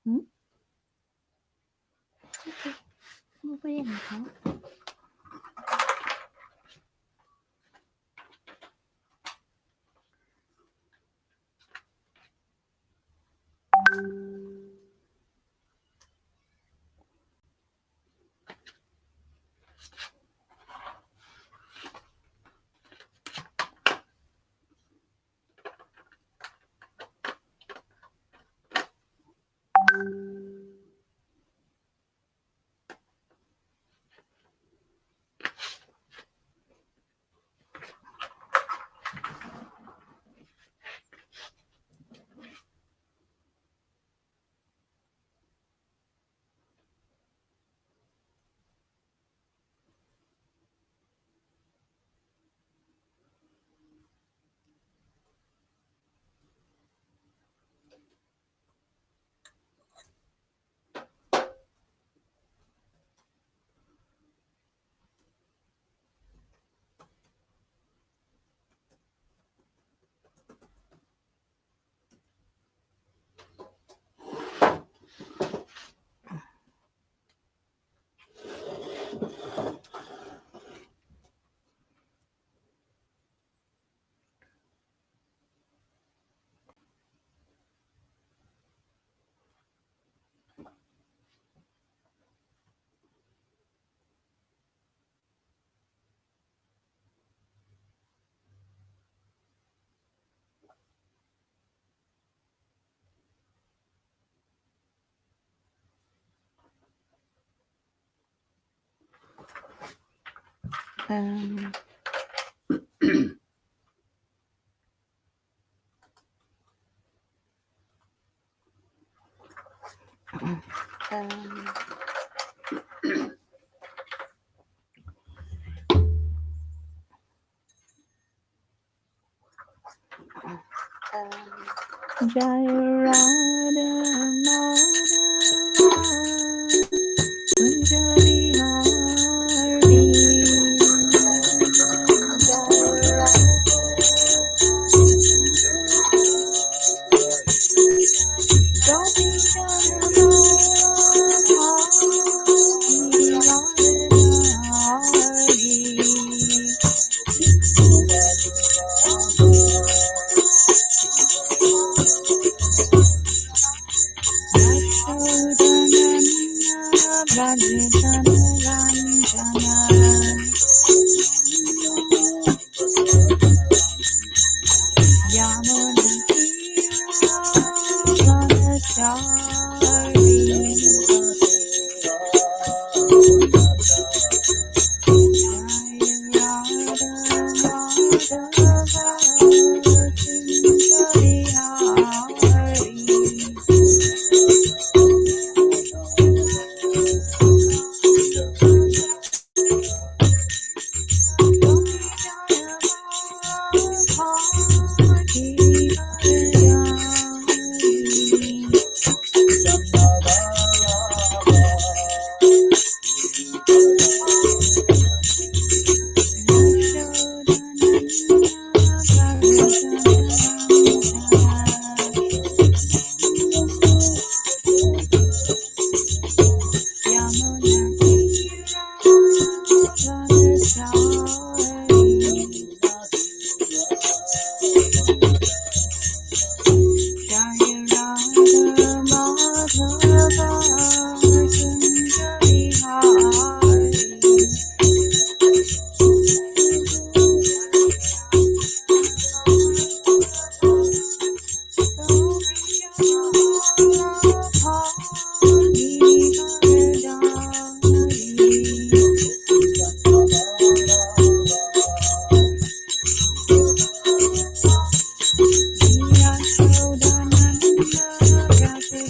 Hmm? Okay. Không có gì hả? Um, um, Jai Radha Madhava Kunja Vihari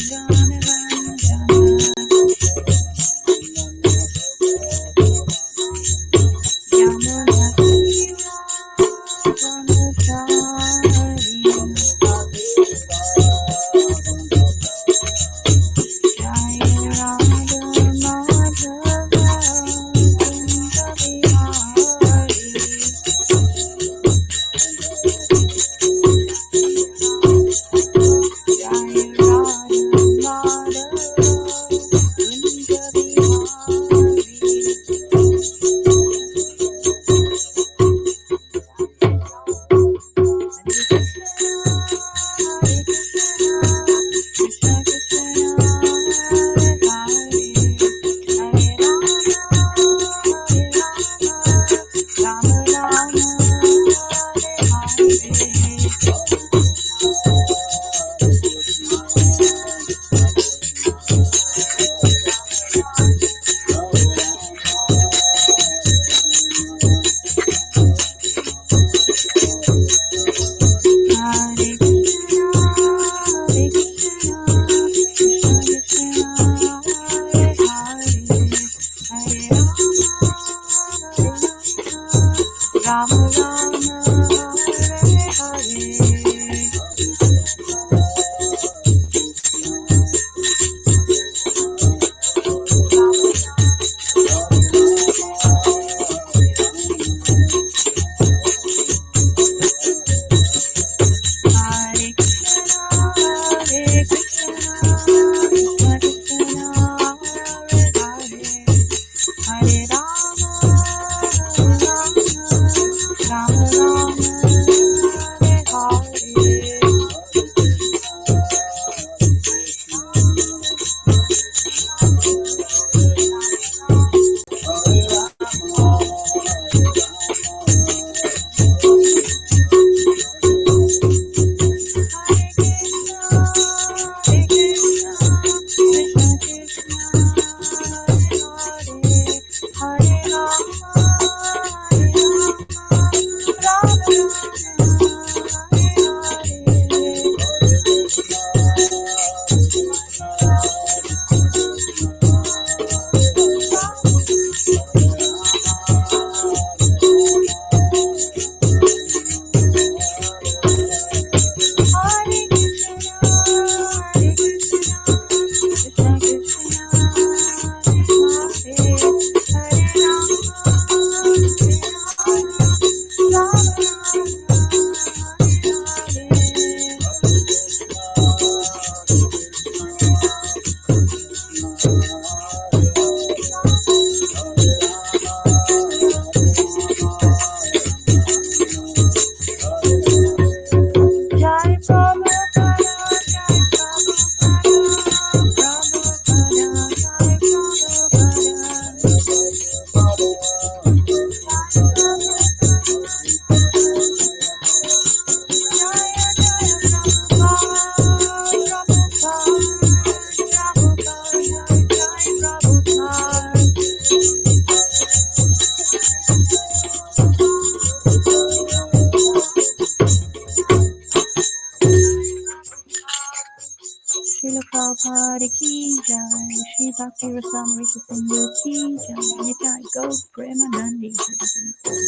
Srila Prabhupada ki jai, Shri Bhakti Rasamrita Sindhu ki jai, Nitai Gaur Premanandi Hari Bol.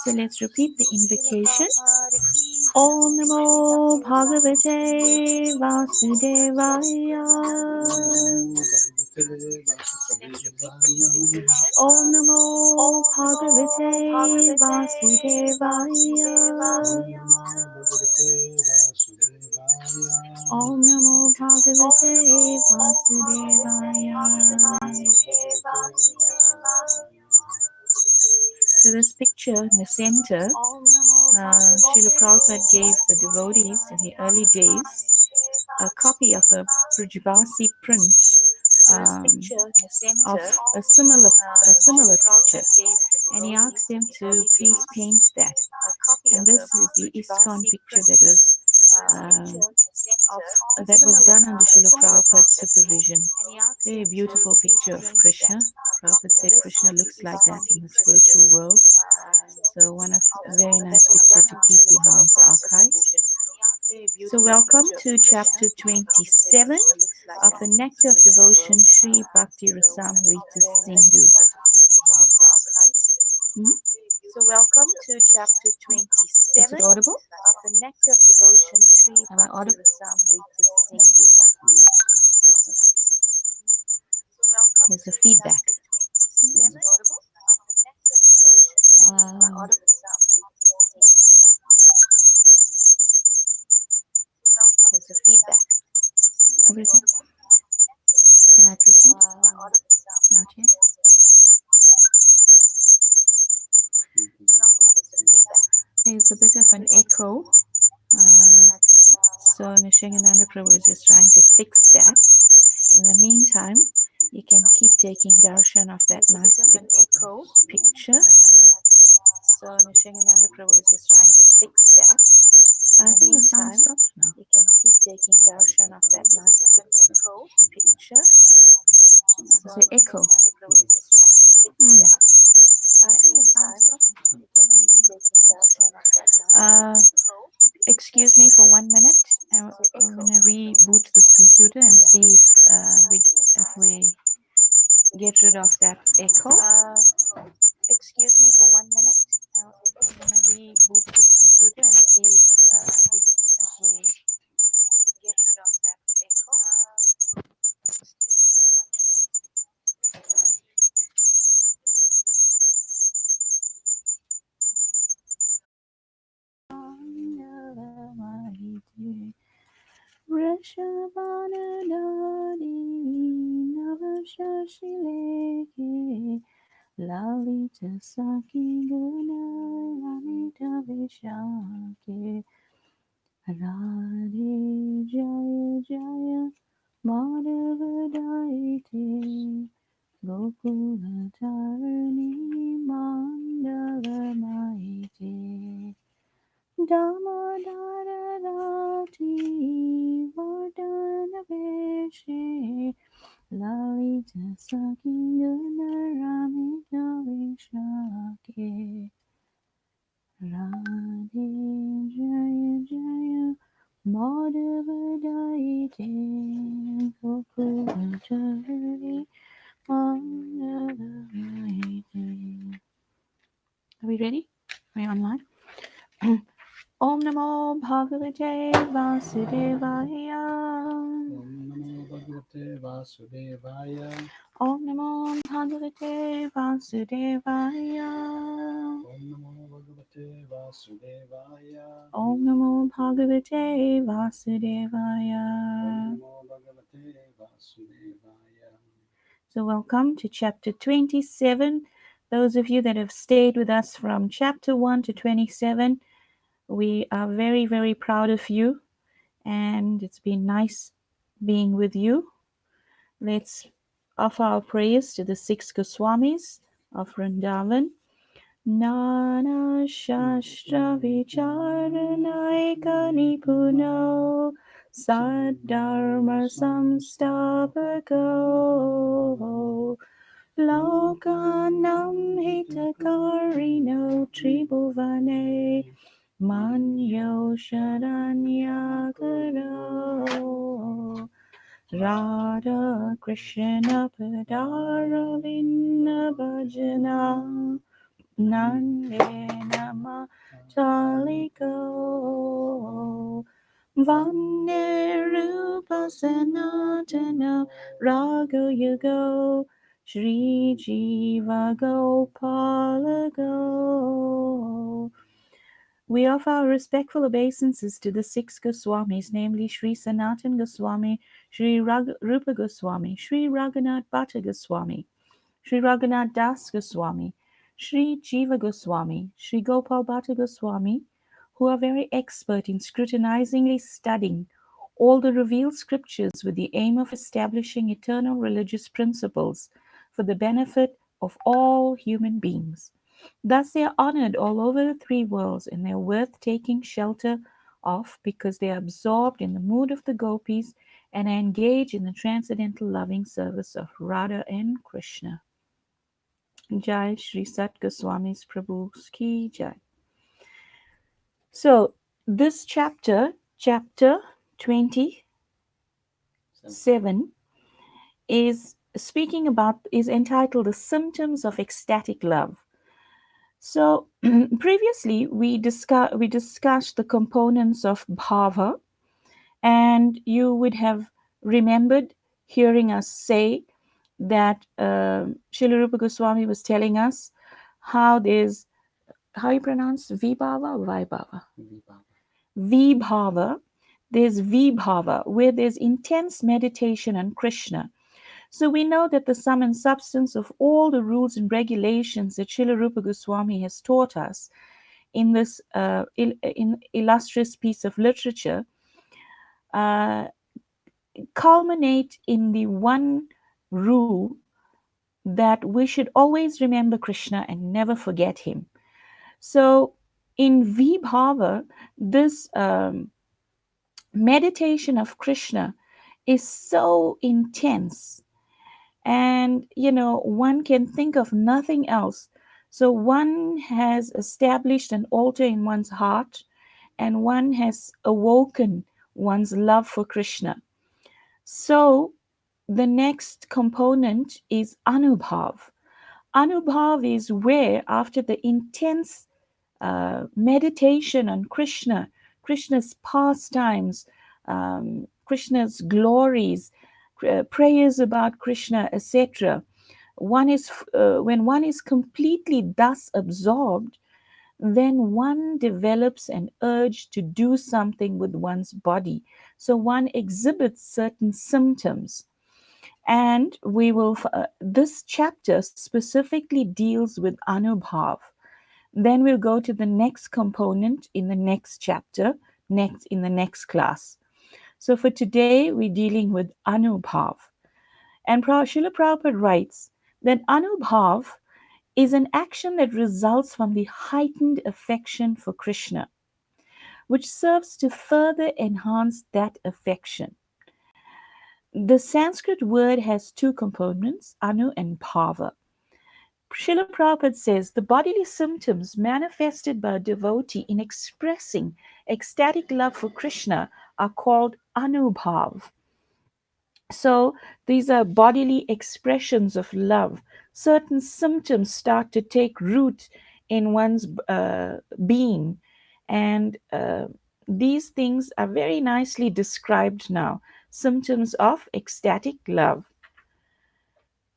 So let's repeat the invocation. Om Namo Bhagavate Vasudevaya. Om Namo Bhagavate Vasudevaya. Om Namo Bhagavate Vasudevaya. So this picture in the center, Srila Prabhupada gave the devotees in the early days a copy of a Brajbasi print of a similar picture, and he asked them to please paint that. And this is the ISKCON picture that was done under Srila Prabhupada's supervision. Very beautiful picture of Krishna. Prabhupada said Krishna looks like that in the spiritual world. So one of a very nice picture to keep in one's archive. So welcome to chapter 27 of the Nectar of Devotion, Sri Bhakti Rasamrita Sindhu. So welcome to chapter 27. Is it audible? Of the Nectar of Devotion, Sri Bhakti Rasamrita Sindhu. Here's the feedback. Here's the feedback. Everything. Can I proceed? Not yet. There's a bit of an echo. So Nishingananda Prabhu is just trying to fix that. In the meantime, you can keep taking darshan of that nice picture. So Nishingananda Prabhu is just trying to fix that. I think the sound stopped now. You can keep taking darshan of that nice picture. So echo. Excuse me for 1 minute. I'm going to reboot this computer and see if we get rid of that echo. Excuse me for 1 minute. I'm going to reboot this computer and see if we get rid of that echo. Vrishabhanadari Navashashileke Lalita Saki Guna Lamita Vishake Radhe Jaya Jaya Madhavadaite Gokula Tarini Mandalamaite Damodarati Vardhanaveshe Lalita Sakingana Ramita Vishake Radhe Jaya Jaya Madhavadaite Gokulatari Mandalamaite. Are we ready? Are we online? Om Namo Bhagavate Vasudevaya. Om Namo Bhagavate Vasudevaya. Om Namo Bhagavate Vasudevaya. Om Namo Bhagavate Vasudevaya. Om Namo Bhagavate Vasudevaya. Om Namo Bhagavate Vasudevaya. So welcome to chapter 27. Those of you that have stayed with us from chapter 1 to 27, we are very, very proud of you, and it's been nice being with you. Let's offer our praise to the Six Gosvamis of Vrndavana. Nana Shastra Vicharanaika Nipuno Sadharma Samstavako Lokanam Hitakarino Tribhuvane Manyo Sharanyagaro Radha Krishna Padaravinda Bhajana Nande Nama Chaliko Vande Rupa Sanatana Ragu Yugo Shri Jiva Gopala Go. We offer our respectful obeisances to the six Goswamis, namely Sri Sanatan Goswami, Sri Rupa Goswami, Sri Raghunath Bhatta Goswami, Sri Raghunath Das Goswami, Sri Jiva Goswami, Sri Gopal Bhatta Goswami, who are very expert in scrutinizingly studying all the revealed scriptures with the aim of establishing eternal religious principles for the benefit of all human beings. Thus they are honored all over the three worlds, and they are worth taking shelter of because they are absorbed in the mood of the gopis and are engaged in the transcendental loving service of Radha and Krishna. Jai Shri Sat Goswami's Prabhu's Ki Jai. So this chapter, chapter 27, is entitled The Symptoms of Ecstatic Love. So previously we discussed the components of bhava, and you would have remembered hearing us say that Srila Rupa Goswami was telling us how there's, how you pronounce vibhava or vaibhava? Vibhava. There's vibhava, where there's intense meditation on Krishna. So we know that the sum and substance of all the rules and regulations that Srila Rupa Goswami has taught us in this illustrious piece of literature uh, culminate in the one rule that we should always remember Krishna and never forget him. So in Vibhava, this meditation of Krishna is so intense, and one can think of nothing else. So one has established an altar in one's heart, and one has awoken one's love for Krishna. So the next component is Anubhava. Anubhava is where, after the intense meditation on Krishna, Krishna's pastimes, Krishna's glories, prayers about Krishna, etc., when one is completely thus absorbed, then one develops an urge to do something with one's body. So one exhibits certain symptoms. And this chapter specifically deals with Anubhav. Then we'll go to the next component in the next chapter, in the next class. So for today, we're dealing with Anubhav. And Srila Prabhupada writes that Anubhav is an action that results from the heightened affection for Krishna, which serves to further enhance that affection. The Sanskrit word has two components, anu and bhava. Srila Prabhupada says the bodily symptoms manifested by a devotee in expressing ecstatic love for Krishna are called anubhav. So these are bodily expressions of love. Certain symptoms start to take root in one's being, and these things are very nicely described now. Symptoms of ecstatic love.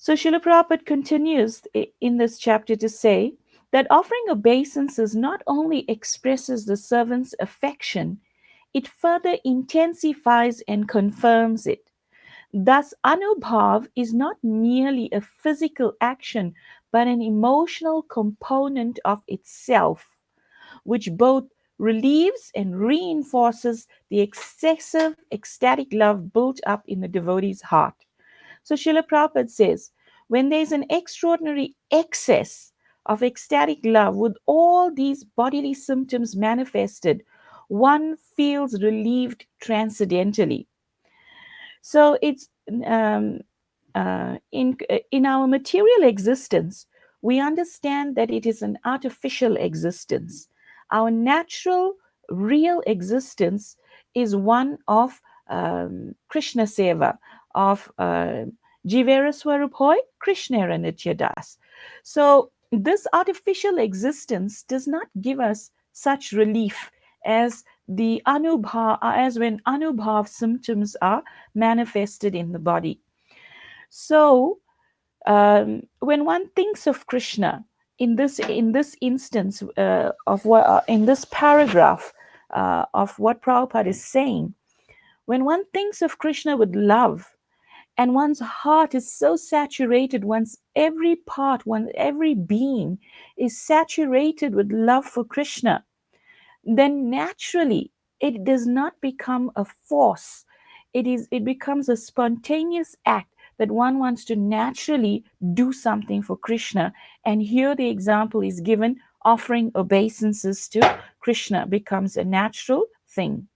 So Srila Prabhupada continues in this chapter to say that offering obeisances not only expresses the servant's affection, it further intensifies and confirms it. Thus, Anubhav is not merely a physical action, but an emotional component of itself, which both relieves and reinforces the excessive ecstatic love built up in the devotee's heart. So Srila Prabhupada says, when there's an extraordinary excess of ecstatic love with all these bodily symptoms manifested, one feels relieved transcendentally. So it's in our material existence, we understand that it is an artificial existence. Our natural, real existence is one of Krishna Seva, of Jivera Swarup Hoy, Krishna Nitya Das. So, this artificial existence does not give us such relief as the Anubhava, as when Anubhav symptoms are manifested in the body. So, when one thinks of Krishna in this instance of what in this paragraph of what Prabhupada is saying, when one thinks of Krishna with love, and one's heart is so saturated, one's every part, one every being is saturated with love for Krishna, then naturally it does not become a force. It becomes a spontaneous act that one wants to naturally do something for Krishna. And here the example is given: offering obeisances to Krishna becomes a natural thing.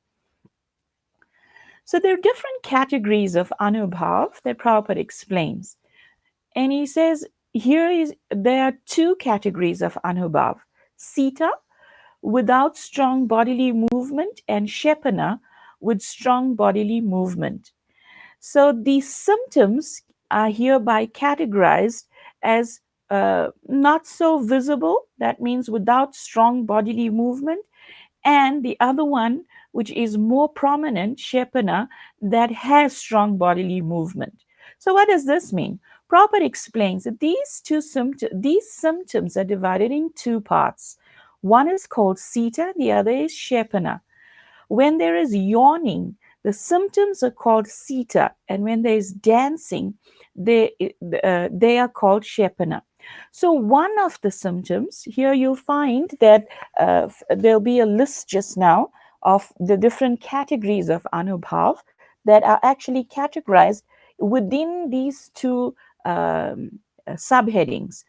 So there are different categories of Anubhav that Prabhupada explains. And he says there are two categories of Anubhav: Sita, without strong bodily movement, and Shepana, with strong bodily movement. So these symptoms are hereby categorized as not so visible, that means without strong bodily movement, and the other one, which is more prominent, Shepana, that has strong bodily movement. So what does this mean? Prabhupada explains that these symptoms are divided in two parts. One is called Sita, the other is Shepana. When there is yawning, the symptoms are called Sita, and when there is dancing, they are called Shepana. So one of the symptoms, here you'll find that there'll be a list just now of the different categories of Anubhav that are actually categorized within these two subheadings.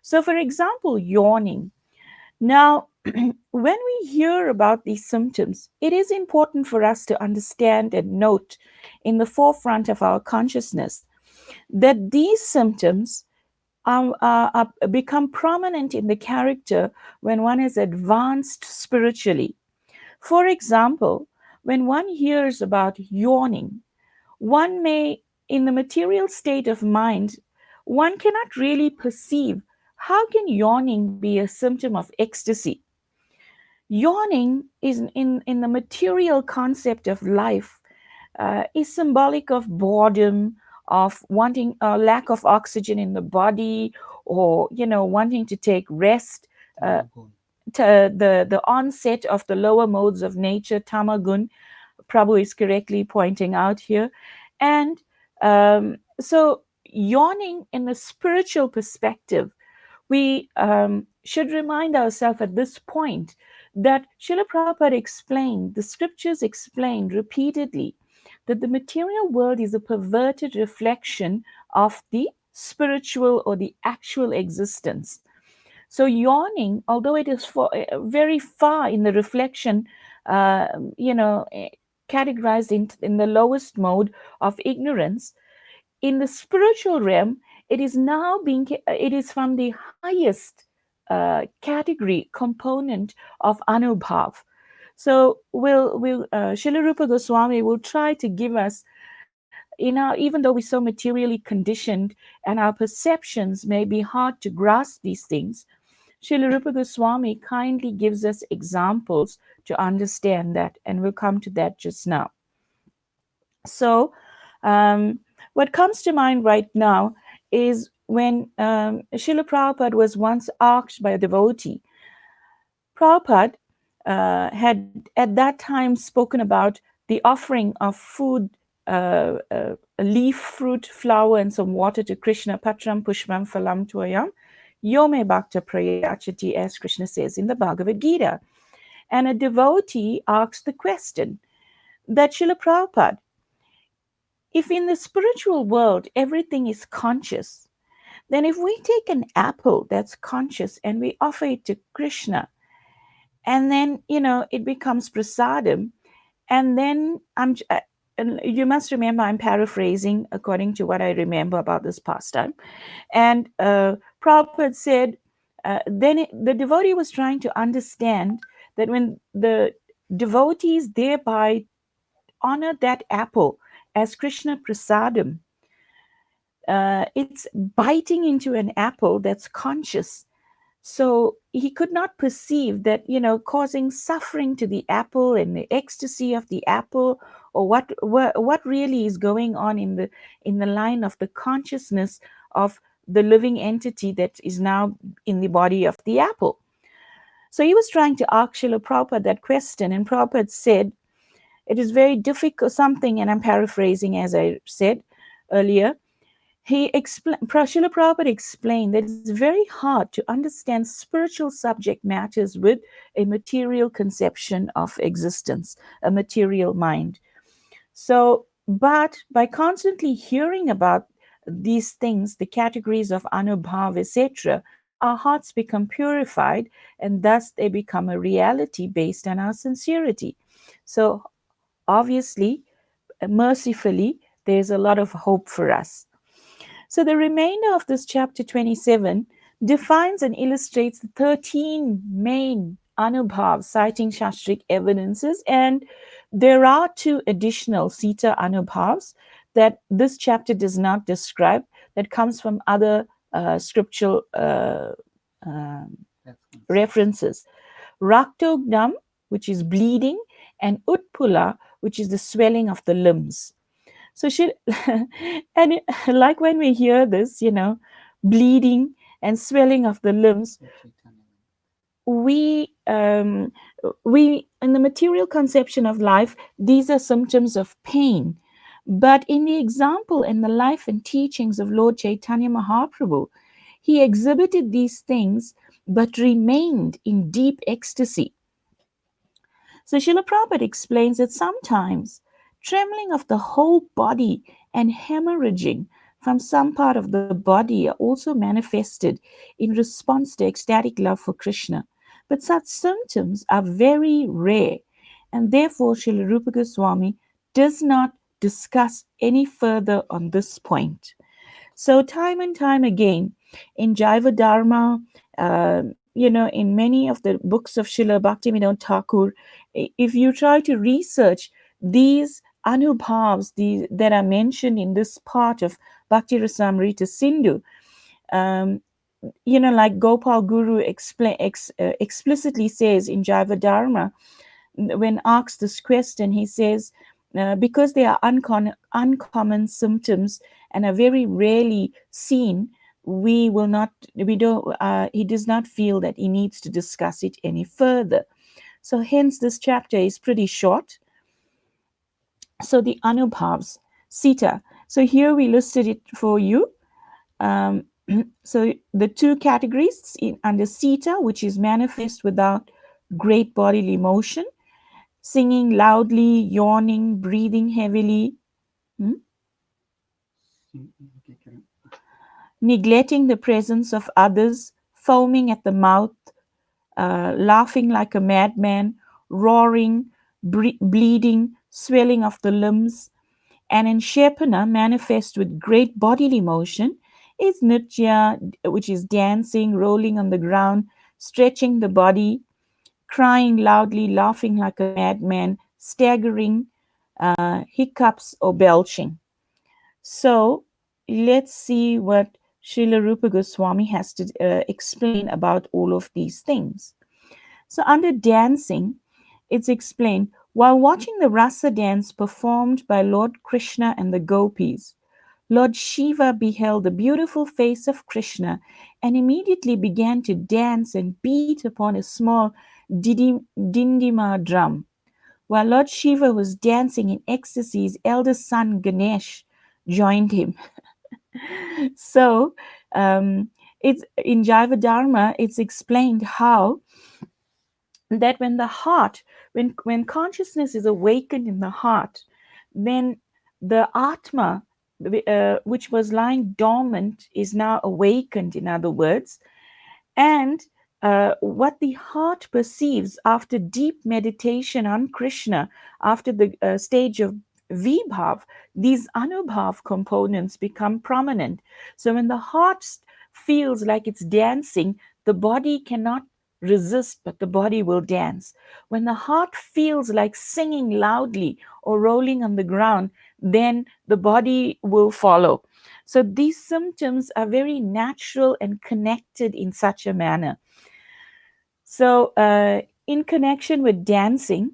So for example, yawning. Now, when we hear about these symptoms, it is important for us to understand and note in the forefront of our consciousness that these symptoms become prominent in the character when one is advanced spiritually. For example, when one hears about yawning, one may, in the material state of mind, one cannot really perceive how can yawning be a symptom of ecstasy. Yawning is in the material concept of life is symbolic of boredom, of wanting a lack of oxygen in the body, or wanting to take rest. Uh, the onset of the lower modes of nature, tamagun, Prabhu is correctly pointing out here, and so yawning in the spiritual perspective, we should remind ourselves at this point that Srila Prabhupada explained, the scriptures explained repeatedly, that the material world is a perverted reflection of the spiritual or the actual existence. So yawning, although it is very far in the reflection, uh, you know, eh, categorized in the lowest mode of ignorance, in the spiritual realm, it is from the highest category component of Anubhav. So Srila Rupa Goswami will try to give us, even though we're so materially conditioned and our perceptions may be hard to grasp these things, Srila Rupa Goswami kindly gives us examples to understand that, and we'll come to that just now. So, what comes to mind right now is when Srila Prabhupada was once asked by a devotee. Prabhupada had at that time spoken about the offering of food, a leaf, fruit, flower, and some water to Krishna, patram pushpam phalam toyam, yome bhakta prayachati, as Krishna says in the Bhagavad Gita. And a devotee asked the question that Srila Prabhupada, if in the spiritual world everything is conscious, then if we take an apple that's conscious and we offer it to Krishna, and then it becomes prasadam, and then and you must remember I'm paraphrasing according to what I remember about this pastime. And Prabhupada said, the devotee was trying to understand that when the devotees thereby honor that apple as Krishna prasadam, it's biting into an apple that's conscious. So he could not perceive that, causing suffering to the apple and the ecstasy of the apple, or what really is going on in the line of the consciousness of the living entity that is now in the body of the apple. So he was trying to ask Srila Prabhupada that question, and Prabhupada said, it is very difficult, something, and I'm paraphrasing as I said earlier. Srila Prabhupada explained that it's very hard to understand spiritual subject matters with a material conception of existence, a material mind. So, but by constantly hearing about these things, the categories of Anubhava, etc., our hearts become purified, and thus they become a reality based on our sincerity. So, obviously, mercifully, there's a lot of hope for us. So the remainder of this chapter 27 defines and illustrates the 13 main Anubhavs, citing Shastric evidences, and there are 2 additional Sita Anubhavs that this chapter does not describe, that comes from other scriptural references. Raktognam, which is bleeding, and Utpula, which is the swelling of the limbs. So and like when we hear this, bleeding and swelling of the limbs, we in the material conception of life, these are symptoms of pain. But in the example in the life and teachings of Lord Chaitanya Mahaprabhu, he exhibited these things but remained in deep ecstasy. So Srila Prabhupada explains that sometimes trembling of the whole body and hemorrhaging from some part of the body are also manifested in response to ecstatic love for Krishna. But such symptoms are very rare, and therefore Srila Rupa Goswami does not discuss any further on this point. So time and time again, in Jaiva Dharma, in many of the books of Srila Bhaktivinoda Thakur, if you try to research these anubhavs that are mentioned in this part of Bhakti Rasamrita Sindhu, like Gopal Guru explicitly says in Jaiva Dharma, when asked this question, he says, because they are uncommon symptoms and are very rarely seen, he does not feel that he needs to discuss it any further. So hence this chapter is pretty short. So the Anubhavs, Sita. So here we listed it for you. So the 2 categories under Sita, which is manifest without great bodily motion, singing loudly, yawning, breathing heavily, neglecting the presence of others, foaming at the mouth, laughing like a madman, roaring, bleeding, swelling of the limbs, and in Shepana, manifest with great bodily motion, is Nritya, which is dancing, rolling on the ground, stretching the body, crying loudly, laughing like a madman, staggering, hiccups, or belching. So let's see what Srila Rupa Goswami has to explain about all of these things. So under dancing, it's explained, while watching the rasa dance performed by Lord Krishna and the gopis, Lord Shiva beheld the beautiful face of Krishna and immediately began to dance and beat upon a small dindima drum. While Lord Shiva was dancing in ecstasy, his eldest son Ganesh joined him. So, it's in Jaiva Dharma, it's explained how that when the heart, when consciousness is awakened in the heart, then the Atma, which was lying dormant, is now awakened, in other words. And what the heart perceives after deep meditation on Krishna, after the stage of Vibhav, these Anubhav components become prominent. So when the heart feels like it's dancing, the body cannot resist, but the body will dance. When the heart feels like singing loudly or rolling on the ground, then the body will follow. So these symptoms are very natural and connected in such a manner. So, in connection with dancing,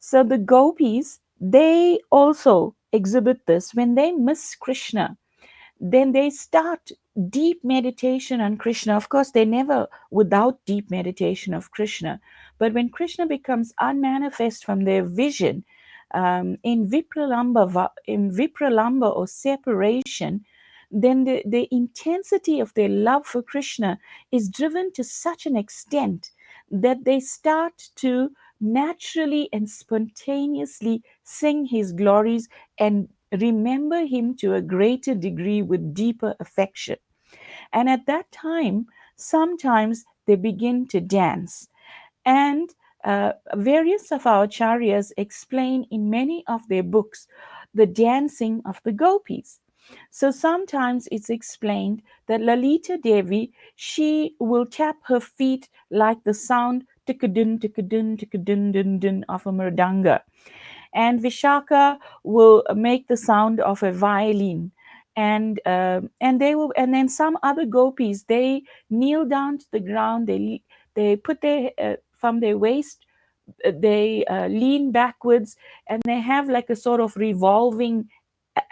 so the gopis, they also exhibit this when they miss Krishna, then they start deep meditation on Krishna. Of course, they never without deep meditation of Krishna. But when Krishna becomes unmanifest from their vision, in Vipralamba or separation, then the intensity of their love for Krishna is driven to such an extent that they start to naturally and spontaneously sing his glories and remember him to a greater degree with deeper affection. And at that time, sometimes they begin to dance. And various of our acharyas explain in many of their books the dancing of the gopis. So sometimes it's explained that Lalita Devi, she will tap her feet like the sound tikkadun, tikkadun, tikkadun, dun, dun of a mridanga, and Vishaka will make the sound of a violin. And they will, and then some other gopis, they kneel down to the ground. They put their from their waist, they lean backwards, and they have like a sort of revolving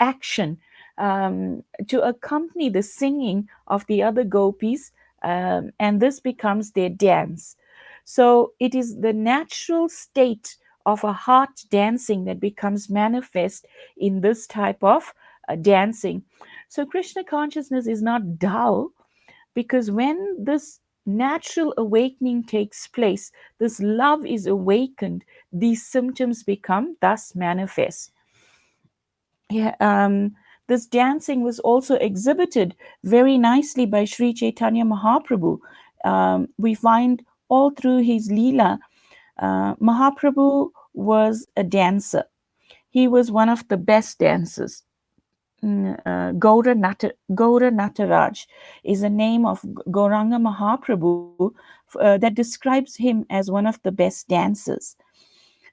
action to accompany the singing of the other gopis, and this becomes their dance. So it is the natural state of a heart dancing that becomes manifest in this type of dancing. So Krishna consciousness is not dull, because when this natural awakening takes place, this love is awakened, these symptoms become thus manifest. Yeah, this dancing was also exhibited very nicely by Sri Chaitanya Mahaprabhu. We find all through his Leela, Mahaprabhu was a dancer. He was one of the best dancers. Gaura Nataraj is a name of Gauranga Mahaprabhu that describes him as one of the best dancers.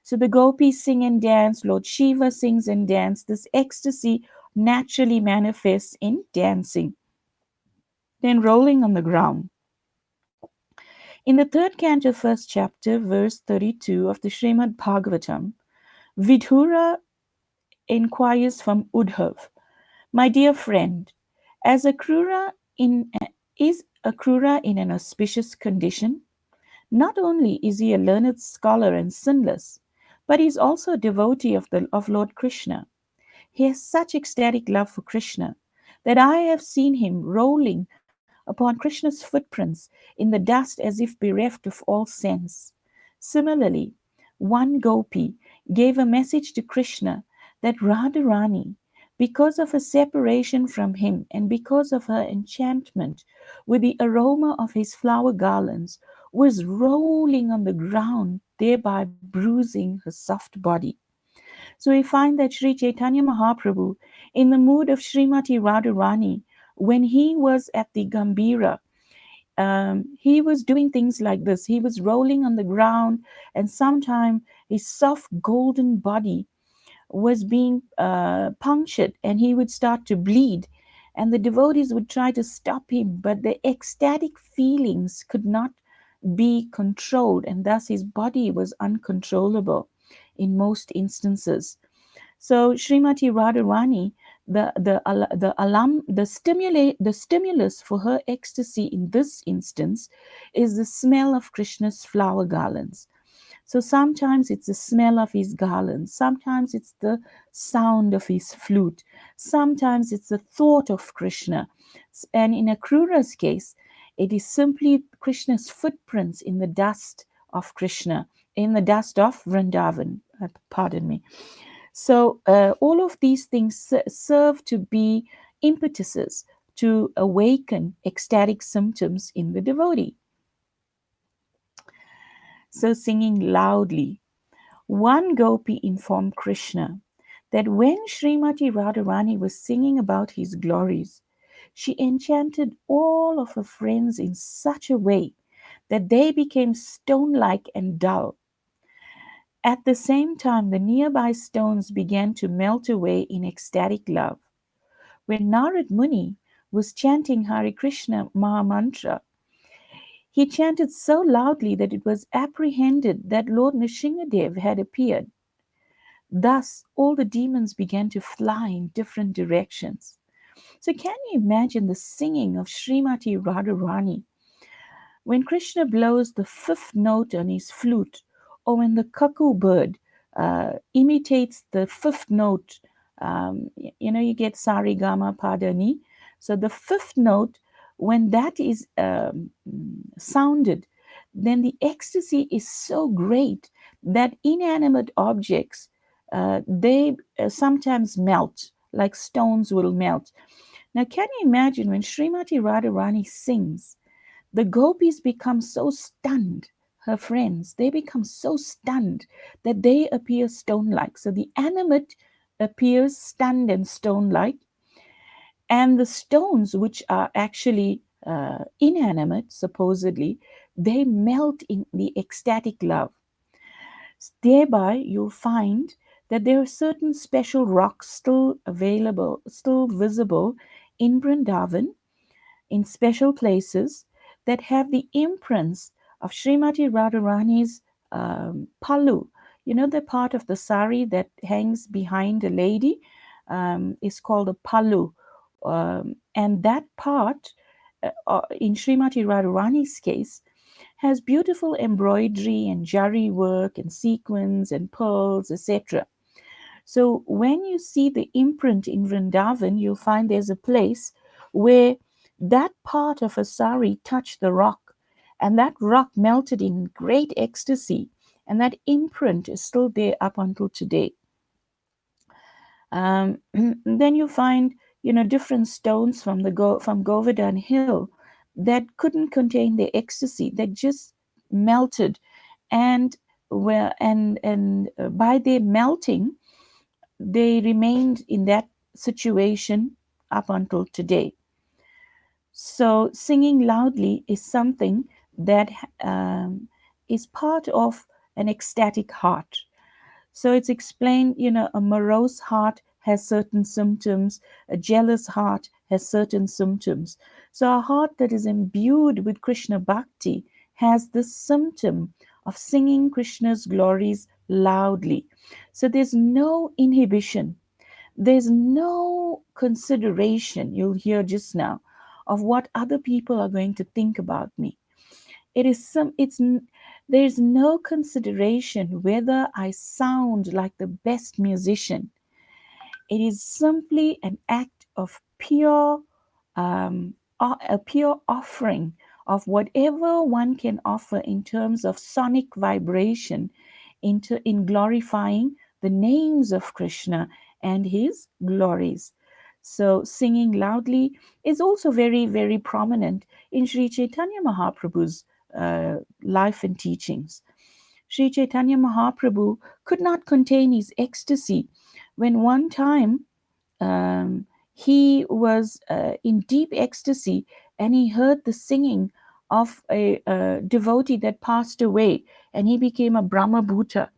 So the gopis sing and dance, Lord Shiva sings and dance. This ecstasy naturally manifests in dancing, then rolling on the ground. In the third canto, first chapter, verse 32 of the Srimad Bhagavatam, Vidura inquires from Udhav, my dear friend, as Akrura in, is Akrura in an auspicious condition? Not only is he a learned scholar and sinless, but he is also a devotee of Lord Krishna. He has such ecstatic love for Krishna that I have seen him rolling upon Krishna's footprints in the dust as if bereft of all sense. Similarly, one gopi gave a message to Krishna that Radharani, because of her separation from him and because of her enchantment with the aroma of his flower garlands, was rolling on the ground, thereby bruising her soft body. So we find that Sri Chaitanya Mahaprabhu, in the mood of Srimati Radharani, when he was at the Gambira, he was doing things like this. He was rolling on the ground, and sometimes his soft golden body was being punctured, and he would start to bleed. And the devotees would try to stop him, but the ecstatic feelings could not be controlled, and thus his body was uncontrollable in most instances. So Srimati Radharani, the stimulus for her ecstasy in this instance is the smell of Krishna's flower garlands. So sometimes it's the smell of his garlands, sometimes it's the sound of his flute, sometimes it's the thought of Krishna. And in Akrura's case, it is simply Krishna's footprints in the dust of Krishna, in the dust of Vrindavan. Pardon me. So all of these things serve to be impetuses to awaken ecstatic symptoms in the devotee. So singing loudly, one gopi informed Krishna that when Srimati Radharani was singing about his glories, she enchanted all of her friends in such a way that they became stone-like and dull. At the same time, the nearby stones began to melt away in ecstatic love. When Narad Muni was chanting Hare Krishna Mahamantra, he chanted so loudly that it was apprehended that Lord Nrsingadev had appeared. Thus, all the demons began to fly in different directions. So, can you imagine the singing of Srimati Radharani when Krishna blows the fifth note on his flute, or when the cuckoo bird imitates the fifth note? You get Sari Gama Padani. So, the fifth note, when that is sounded, then the ecstasy is so great that inanimate objects they sometimes melt, like stones will melt. Now, can you imagine when Srimati Radharani sings, the gopis become so stunned, her friends, they become so stunned that they appear stone like. So the animate appears stunned and stone like, and the stones, which are actually inanimate, supposedly, they melt in the ecstatic love. Thereby, you'll find that there are certain special rocks still available, still visible in Vrindavan, in special places, that have the imprints of Srimati Radharani's pallu. You know, the part of the sari that hangs behind a lady is called a pallu. And that part, in Srimati Radharani's case, has beautiful embroidery and jari work and sequins and pearls, etc. So when you see the imprint in Vrindavan, you'll find there's a place where that part of a sari touched the rock, and that rock melted in great ecstasy, and that imprint is still there up until today. Then you find, different stones from from Govardhan Hill that couldn't contain the ecstasy, that just melted, and by their melting, they remained in that situation up until today. So, singing loudly is something that is part of an ecstatic heart. So, it's explained, a morose heart has certain symptoms, a jealous heart has certain symptoms. So, a heart that is imbued with Krishna Bhakti has this symptom of singing Krishna's glories loudly. So, there's no inhibition. There's no consideration, you'll hear just now, of what other people are going to think about me. There's no consideration whether I sound like the best musician. It is simply an act of a pure offering of whatever one can offer in terms of sonic vibration in glorifying the names of Krishna and his glories. So singing loudly is also very, very prominent in Sri Chaitanya Mahaprabhu's life and teachings. Sri Chaitanya Mahaprabhu could not contain his ecstasy when one time he was in deep ecstasy, and he heard the singing of a devotee that passed away, and he became a Brahma Bhuta.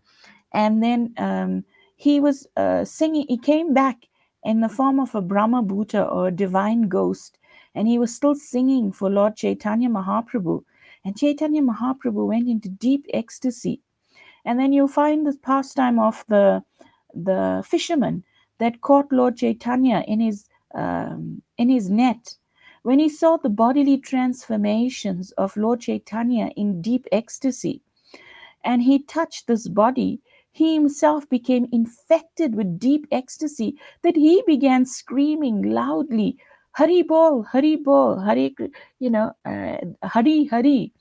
And then he was singing, he came back in the form of a Brahma Bhuta, or a divine ghost, and he was still singing for Lord Chaitanya Mahaprabhu. And Chaitanya Mahaprabhu went into deep ecstasy. And then you find the pastime of the fisherman that caught Lord Chaitanya in his net. When he saw the bodily transformations of Lord Chaitanya in deep ecstasy, and he touched this body, he himself became infected with deep ecstasy, that he began screaming loudly, Hari Bol, Hari Bol, Hari, Hari, Hari.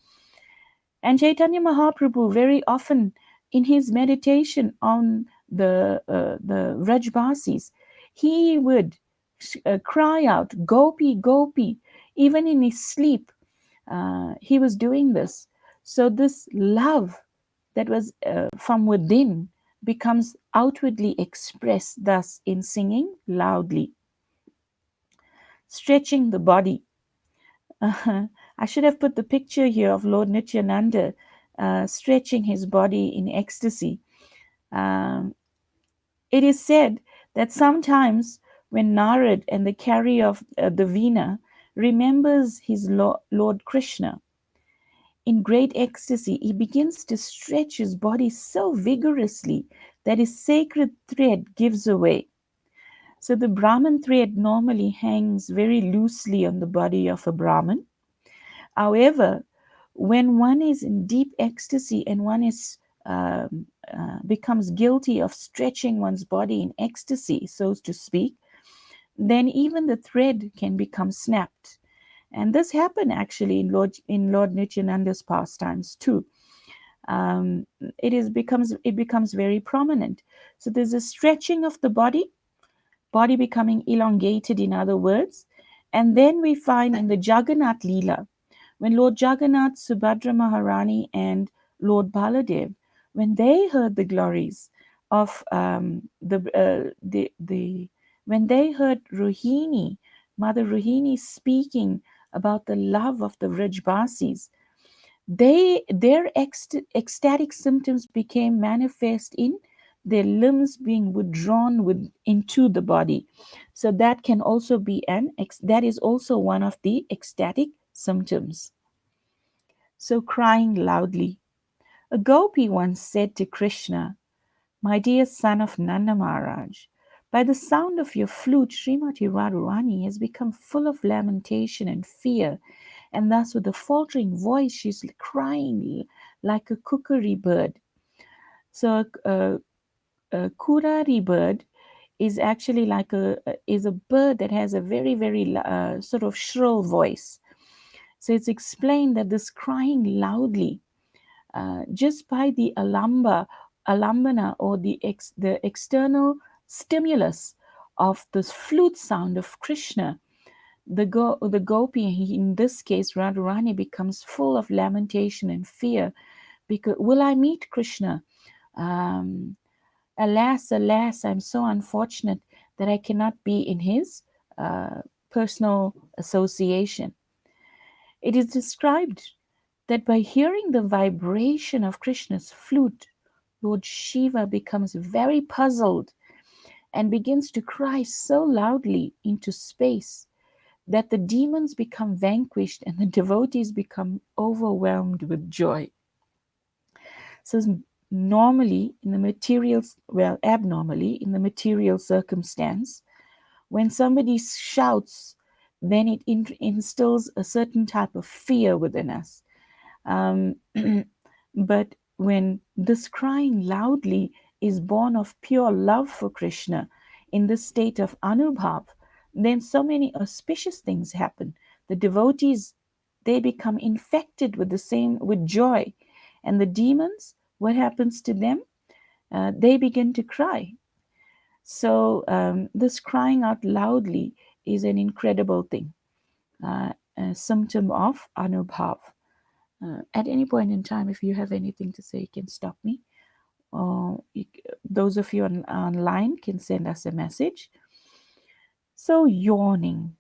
And Chaitanya Mahaprabhu, very often in his meditation on the Vrajbasis, he would cry out, Gopi, Gopi. Even in his sleep, he was doing this. So this love that was from within becomes outwardly expressed thus in singing loudly. Stretching the body. I should have put the picture here of Lord Nityananda stretching his body in ecstasy. Um, it is said that sometimes when Narad and the carrier of the Veena remembers his Lord Krishna, in great ecstasy, he begins to stretch his body so vigorously that his sacred thread gives away. So the Brahman thread normally hangs very loosely on the body of a Brahmin. However, when one is in deep ecstasy and one is becomes guilty of stretching one's body in ecstasy, so to speak, then even the thread can become snapped. And this happened actually in Lord Nityananda's pastimes too. It becomes very prominent. So there's a stretching of the body becoming elongated, in other words. And then we find in the Jagannath Leela, when Lord Jagannath, Subhadra Maharani, and Lord Baladev, when they heard the glories of when they heard Rohini, Mother Rohini speaking about the love of the Vrajbasis, their ecstatic symptoms became manifest in their limbs being withdrawn into the body. So that can also be that is also one of the ecstatic symptoms. So crying loudly. A gopi once said to Krishna, "My dear son of Nanda Maharaj, by the sound of your flute, Srimati Radharani has become full of lamentation and fear, and thus with a faltering voice she's crying like a kukari bird." So a kurari bird is actually is a bird that has a very very sort of shrill voice. So it's explained that this crying loudly just by the alambana, or the external stimulus of this flute sound of Krishna, the gopi, in this case Radharani, becomes full of lamentation and fear, because will I meet Krishna? Um, Alas, alas, I'm so unfortunate that I cannot be in his personal association. It is described that by hearing the vibration of Krishna's flute, Lord Shiva becomes very puzzled and begins to cry so loudly into space that the demons become vanquished and the devotees become overwhelmed with joy. So normally in the abnormally in the material circumstance, when somebody shouts, then it instills a certain type of fear within us. Um, but when this crying loudly is born of pure love for Krishna in the state of Anubhava, then so many auspicious things happen. The devotees, they become infected with joy, and the demons, what happens to them? They begin to cry. So this crying out loudly is an incredible thing, a symptom of Anubhava. At any point in time, if you have anything to say, you can stop me. Those of you online can send us a message. So, yawning.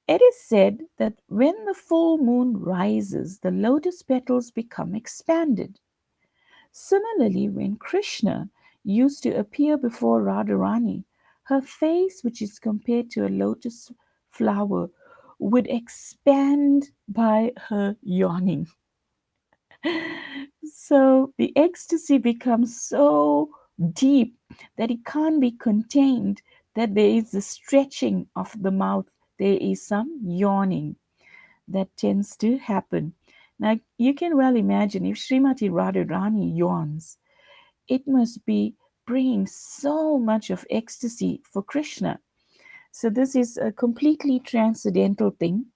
It is said that when the full moon rises, the lotus petals become expanded. Similarly, when Krishna used to appear before Radharani, her face, which is compared to a lotus flower, would expand by her yawning. So the ecstasy becomes so deep that it can't be contained, that there is a stretching of the mouth, there is some yawning that tends to happen. Now you can well imagine, if Srimati Radharani yawns, it must be bringing so much of ecstasy for Krishna. So this is a completely transcendental thing,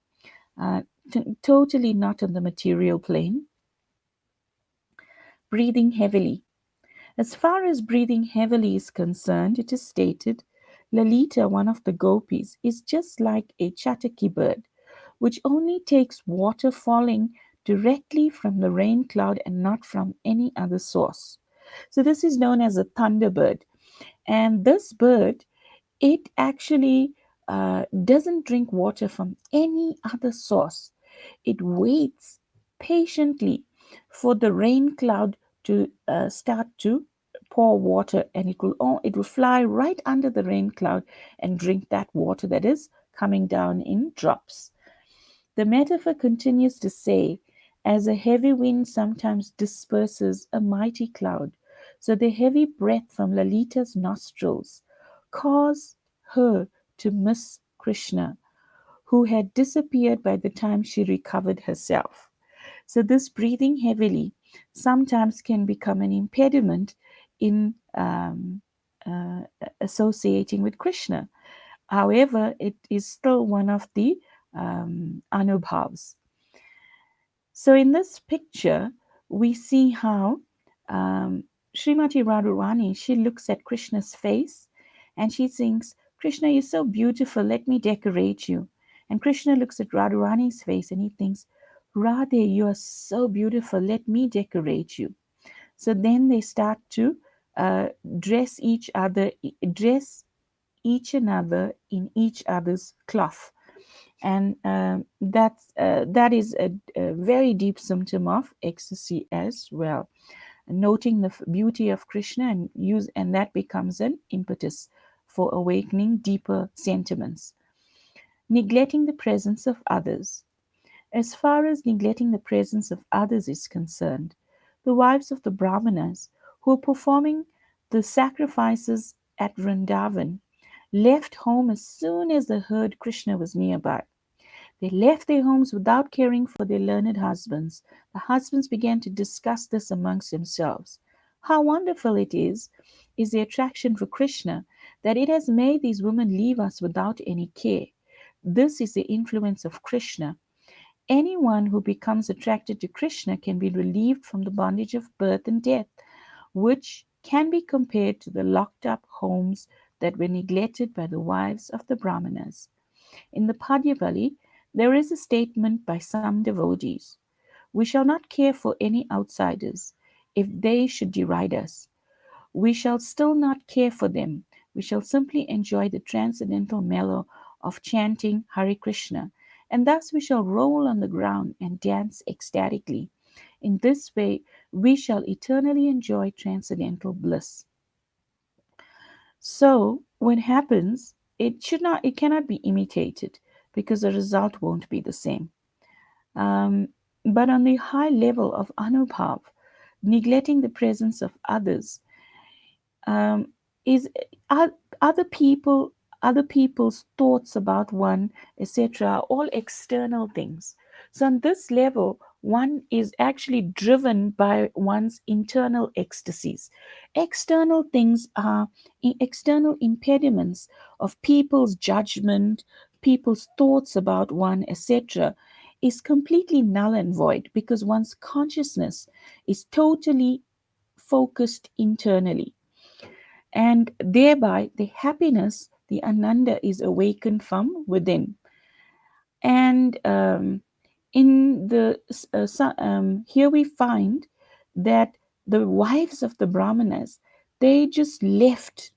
totally not on the material plane. Breathing heavily. As far as breathing heavily is concerned, it is stated, Lalita, one of the gopis, is just like a chataki bird, which only takes water falling directly from the rain cloud and not from any other source. So this is known as a thunderbird. And this bird, it actually doesn't drink water from any other source. It waits patiently for the rain cloud to start to pour water, and it will fly right under the rain cloud and drink that water that is coming down in drops. The metaphor continues to say, as a heavy wind sometimes disperses a mighty cloud, so the heavy breath from Lalita's nostrils caused her to miss Krishna, who had disappeared by the time she recovered herself. So, this breathing heavily sometimes can become an impediment in uh, associating with Krishna. However, it is still one of the Anubhavs. So, in this picture, we see how Srimati Radharani, she looks at Krishna's face and she thinks, Krishna, you're so beautiful, let me decorate you. And Krishna looks at Radharani's face and he thinks, Radhe, you are so beautiful, let me decorate you. So then they start to uh, dress each other, dress each another in each other's cloth, and that is a very deep symptom of ecstasy as well. Noting the beauty of Krishna and that becomes an impetus for awakening deeper sentiments. Neglecting the presence of others. As far as neglecting the presence of others is concerned, the wives of the Brahmanas who were performing the sacrifices at Vrindavan left home as soon as they heard Krishna was nearby. They left their homes without caring for their learned husbands. The husbands began to discuss this amongst themselves. How wonderful it is the attraction for Krishna, that it has made these women leave us without any care. This is the influence of Krishna. Anyone who becomes attracted to Krishna can be relieved from the bondage of birth and death, which can be compared to the locked up homes that were neglected by the wives of the Brahmanas. In the Padyavali, there is a statement by some devotees: we shall not care for any outsiders. If they should deride us, we shall still not care for them. We shall simply enjoy the transcendental mellow of chanting Hare Krishna, and thus we shall roll on the ground and dance ecstatically. In this way, we shall eternally enjoy transcendental bliss. So, what happens? It cannot be imitated because the result won't be the same. Um, but on the high level of Anubhav, neglecting the presence of others um, is other people, other people's thoughts about one, etc., all external things. So on this level, one is actually driven by one's internal ecstasies. External things are external impediments of people's judgment, people's thoughts about one, etc., is completely null and void because one's consciousness is totally focused internally, and thereby the happiness, the ananda, is awakened from within. And in the here we find that the wives of the Brahmanas, they just left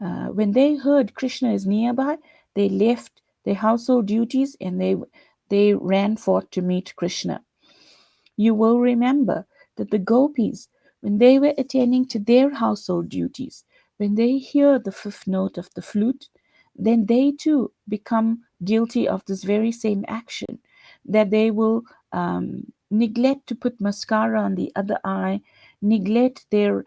when they heard Krishna is nearby. They left their household duties and they ran forth to meet Krishna. You will remember that the gopis, when they were attending to their household duties, when they hear the fifth note of the flute, then they too become guilty of this very same action, that they will neglect to put mascara on the other eye, neglect their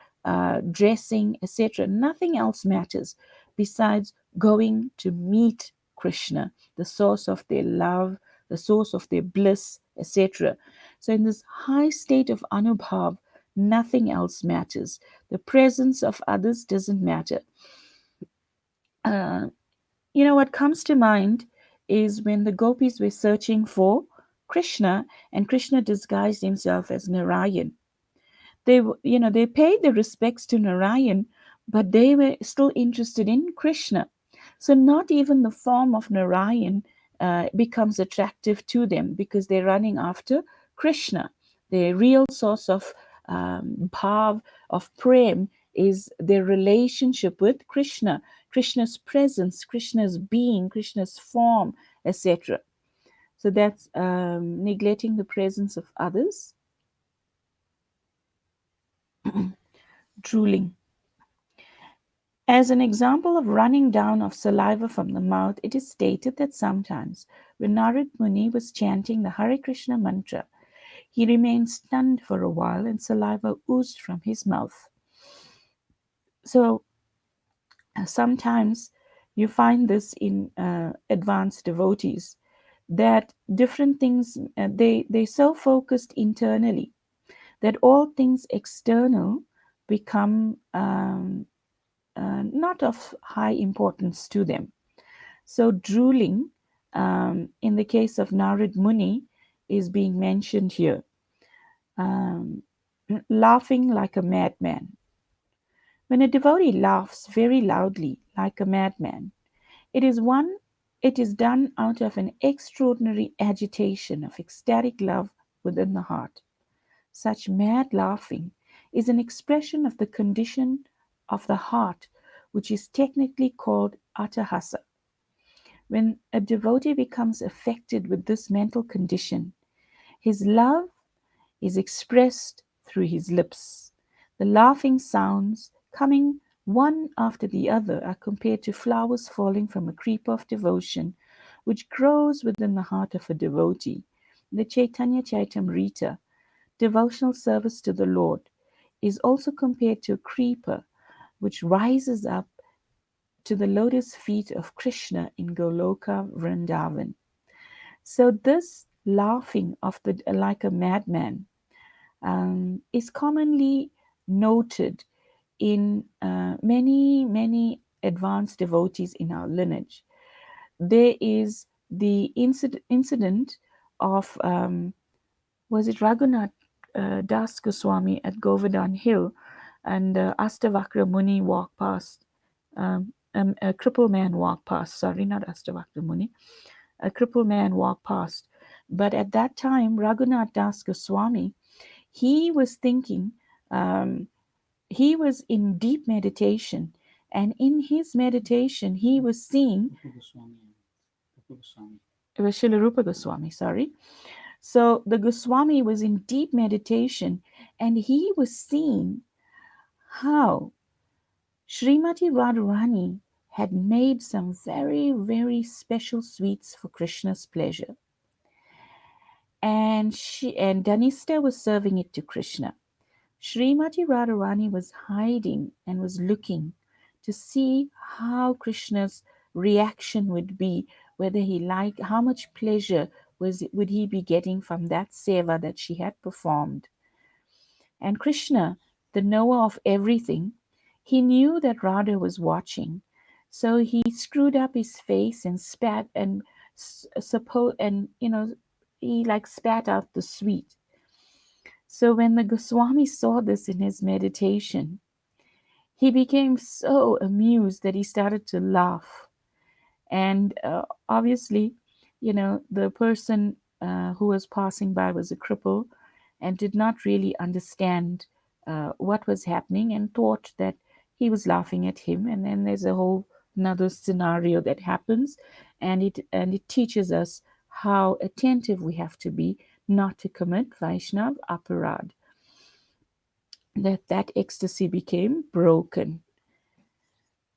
dressing, etc. Nothing else matters besides going to meet Krishna, the source of their love, the source of their bliss, etc. So, in this high state of Anubhav, nothing else matters. The presence of others doesn't matter. Uh, what comes to mind is when the gopis were searching for Krishna and Krishna disguised himself as Narayan. They paid their respects to Narayan, but they were still interested in Krishna. So not even the form of Narayan becomes attractive to them because they're running after Krishna. The real source of bhav, of prem, is their relationship with Krishna, Krishna's presence, Krishna's being, Krishna's form, etc. So that's neglecting the presence of others. Drooling. As an example of running down of saliva from the mouth, it is stated that sometimes when Narad Muni was chanting the Hare Krishna mantra, he remained stunned for a while and saliva oozed from his mouth. So sometimes you find this in advanced devotees, that different things, they so focused internally that all things external become not of high importance to them. So drooling, in the case of Narad Muni, is being mentioned here. Um, Laughing like a madman. When a devotee laughs very loudly like a madman, it is one it is done out of an extraordinary agitation of ecstatic love within the heart. Such mad laughing is an expression of the condition of the heart, which is technically called atahasa. When a devotee becomes affected with this mental condition, his love is expressed through his lips. The laughing sounds, coming one after the other, are compared to flowers falling from a creeper of devotion, which grows within the heart of a devotee. The Chaitanya Chaitamrita, devotional service to the Lord, is also compared to a creeper which rises up to the lotus feet of Krishna in Goloka Vrindavan. So this laughing of the like a madman is commonly noted in many advanced devotees in our lineage. There is the incident of was it Raghunath Das Goswami at Govardhan Hill, and Astavakra Muni walked past. A crippled man walked past. Sorry, not Astavakra Muni. A crippled man walked past. But at that time, Raghunath Das Goswami, he was thinking, he was in deep meditation, and in his meditation, he was seeing. It was Srila Rupa Goswami, sorry. So the Goswami was in deep meditation, and he was seeing how Srimati Radharani had made some very special sweets for Krishna's pleasure. And Dhanista was serving it to Krishna. Srimati Radharani was hiding and was looking to see how Krishna's reaction would be, whether he liked, how much pleasure would he be getting from that seva that she had performed. And Krishna, the knower of everything, he knew that Radha was watching, so he screwed up his face and spat and he like spat out the sweet. So when the Goswami saw this in his meditation, he became so amused that he started to laugh. And obviously, the person who was passing by was a cripple and did not really understand what was happening and thought that he was laughing at him. And then there's a whole another scenario that happens, and it teaches us how attentive we have to be not to commit Vaishnav aparad. That ecstasy became broken.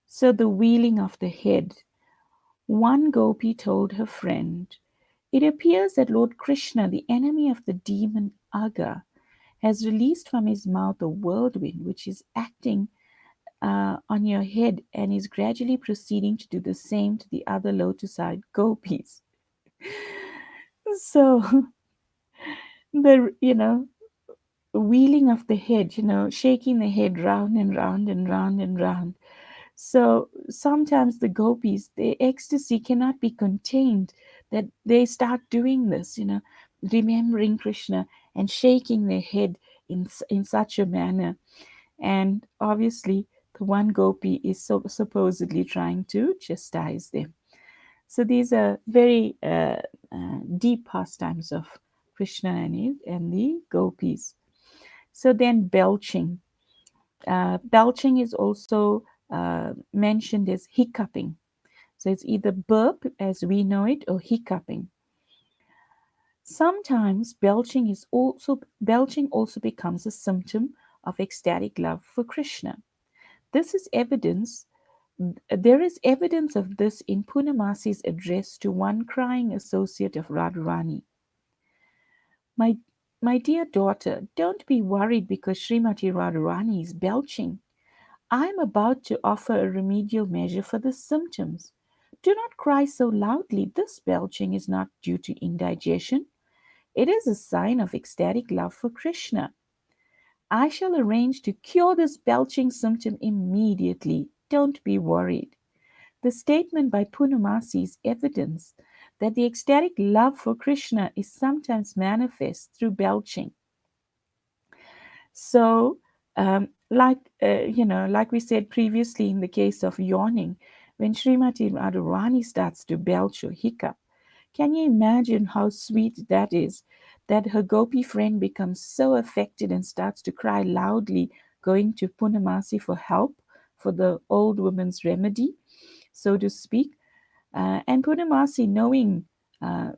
So the wheeling of the head. One gopi told her friend, "It appears that Lord Krishna, the enemy of the demon Aga, has released from his mouth a whirlwind which is acting on your head and is gradually proceeding to do the same to the other lotus-eyed gopis." So the wheeling of the head, shaking the head round and round and round and round. So sometimes the gopis, their ecstasy cannot be contained, that they start doing this, remembering Krishna and shaking their head in such a manner. And obviously, the one gopi is supposedly trying to chastise them. So these are very deep pastimes of Krishna and the gopis. So then belching. Belching is also mentioned as hiccuping. So it's either burp as we know it or hiccuping. Sometimes belching also becomes a symptom of ecstatic love for Krishna. This is evidence There is evidence of this in Purnamasi's address to one crying associate of Radharani. My, my dear daughter, don't be worried because Srimati Radharani is belching. I am about to offer a remedial measure for the symptoms. Do not cry so loudly. This belching is not due to indigestion. It is a sign of ecstatic love for Krishna. I shall arrange to cure this belching symptom immediately. Don't be worried. The statement by Purnamasi is evidence that the ecstatic love for Krishna is sometimes manifest through belching. So, like we said previously in the case of yawning, when Srimati Radharani starts to belch or hiccup, can you imagine how sweet that is? That her gopi friend becomes so affected and starts to cry loudly, going to Purnamasi for help for the old woman's remedy, so to speak. And Purnamasi, knowing uh,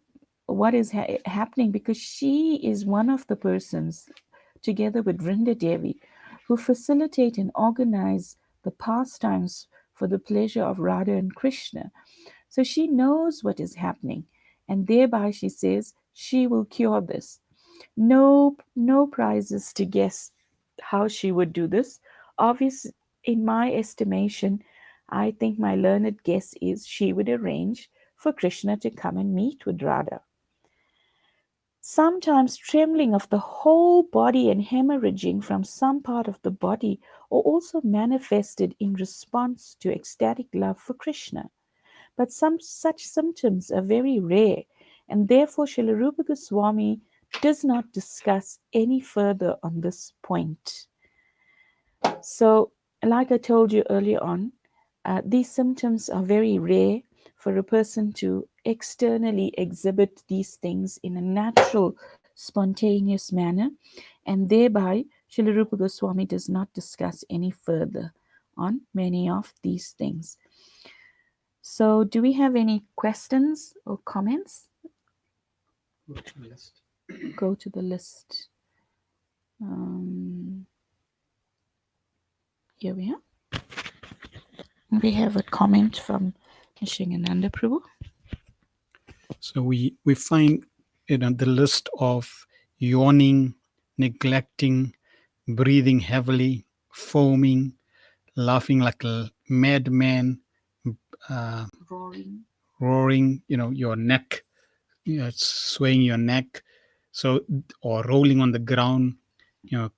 what is happening, because she is one of the persons, together with Vrinda Devi, who facilitate and organize the pastimes for the pleasure of Radha and Krishna. So she knows what is happening, and thereby she says she will cure this. No prizes to guess how she would do this. Obviously, in my estimation, I think my learned guess is she would arrange for Krishna to come and meet with Radha. Sometimes trembling of the whole body and hemorrhaging from some part of the body are also manifested in response to ecstatic love for Krishna. But some such symptoms are very rare, and therefore Srila Rupa Goswami does not discuss any further on this point. So, like I told you earlier on, these symptoms are very rare for a person to externally exhibit these things in a natural, spontaneous manner, and thereby Srila Rupa Goswami does not discuss any further on many of these things. So, do we have any questions or comments? Go to the list. Go to the list. Um, Here we are. We have a comment from Nishingananda Prabhu. So we find the list of yawning, neglecting, breathing heavily, foaming, laughing like a madman, uh, Roaring. roaring, your neck, swaying your neck, so, or rolling on the ground,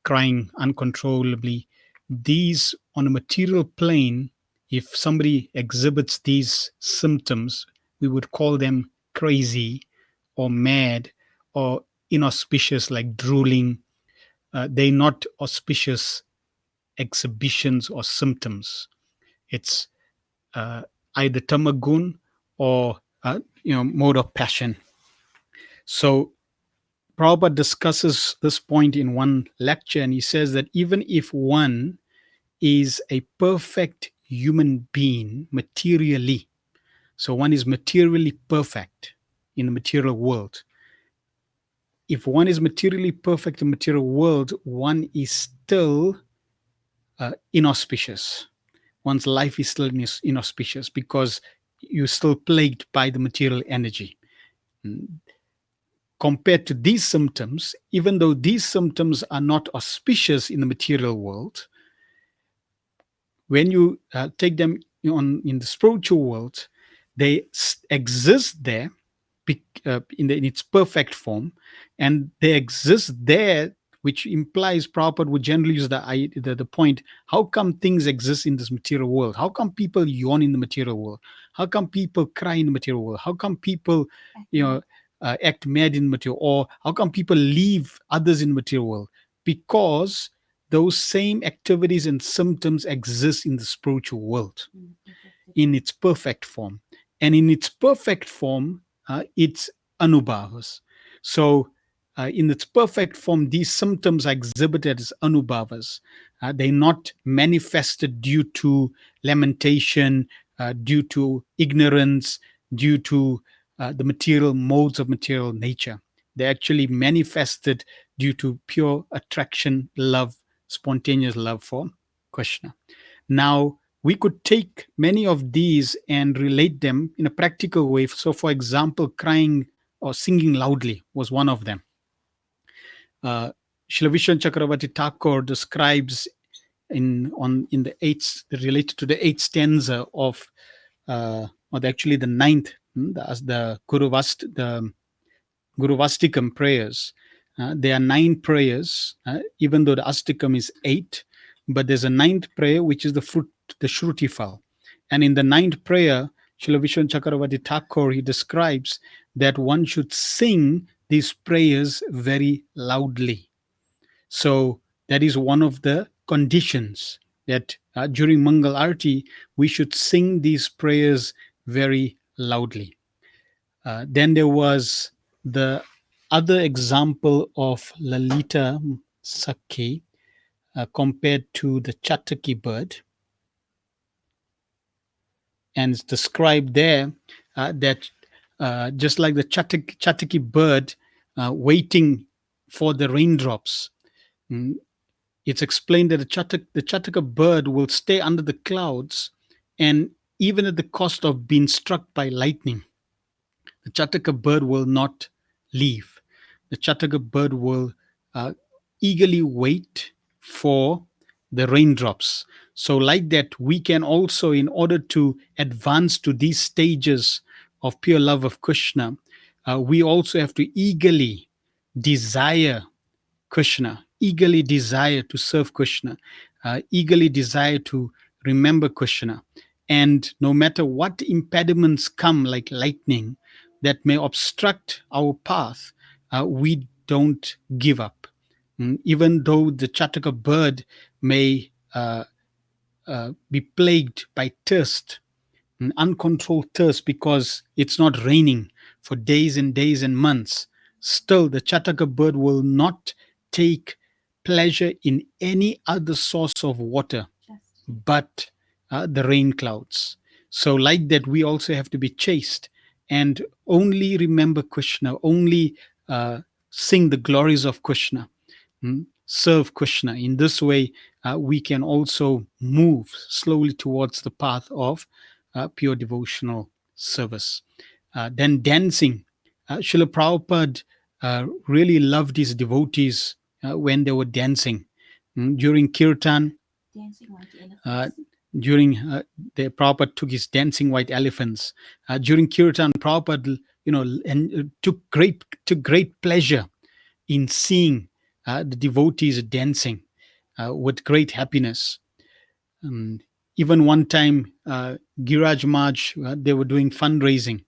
crying uncontrollably. These, on a material plane, if somebody exhibits these symptoms, we would call them crazy or mad or inauspicious, like drooling. They're not auspicious exhibitions or symptoms. It's uh, either tamagun or mode of passion. So Prabhupada discusses this point in one lecture, and he says that even if one is a perfect human being materially, so one is materially perfect in the material world. If one is materially perfect in the material world, one is still inauspicious. One's life is still inauspicious because you're still plagued by the material energy. Compared to these symptoms, even though these symptoms are not auspicious in the material world, when you take them on in the spiritual world, they exist there in its perfect form, and they exist there, which implies Prabhupada would generally use the point, how come things exist in this material world? How come people yawn in the material world? How come people cry in the material world? How come people, act mad in the material, or how come people leave others in the material world? Because those same activities and symptoms exist in the spiritual world in its perfect form. And in its perfect form, it's anubhavas. So, in its perfect form, these symptoms are exhibited as anubhavas. They're not manifested due to lamentation, due to ignorance, due to the material modes of material nature. They actually manifested due to pure attraction, love, spontaneous love for Krishna. Now, we could take many of these and relate them in a practical way. So, for example, crying or singing loudly was one of them. Uh, Srila Vishwan Chakravarti Thakur describes in the eighth, related to the eighth stanza of, actually the ninth, the Guru Vastikam prayers. There are nine prayers, even though the Astikam is eight, but there's a ninth prayer which is the fruit, the Shruti fal. And in the ninth prayer, Srila Vishwan Chakravarti Thakur, he describes that one should sing these prayers very loudly. So that is one of the conditions, that during Mangal Arati, we should sing these prayers very loudly. Then there was the other example of Lalita Sakhi compared to the Chataki bird. And it's described there that just like the Chataki bird waiting for the raindrops, mm, it's explained that the Chataka bird will stay under the clouds, and even at the cost of being struck by lightning, the Chataka bird will not leave. The Chataka bird will uh, eagerly wait for the raindrops. So, like that, we can also, in order to advance to these stages of pure love of Krishna, we also have to eagerly desire Krishna, eagerly desire to serve Krishna, eagerly desire to remember Krishna. And no matter what impediments come, like lightning, that may obstruct our path, we don't give up. Even though the Chataka bird may be plagued by thirst, an uncontrolled thirst, because it's not raining for days and days and months, still the Chataka bird will not take pleasure in any other source of water but the rain clouds. So, like that, we also have to be chaste and only remember Krishna, only sing the glories of Krishna, serve Krishna. In this way, we can also move slowly towards the path of pure devotional service. Then dancing. Srila Prabhupada really loved his devotees when they were dancing. During kirtan, Dancing like uh, elephants. during the Prabhupada took his dancing white elephants. During kirtan, Prabhupada, took great pleasure in seeing the devotees dancing with great happiness. Um, Even one time, Giraj Maj, they were doing fundraising,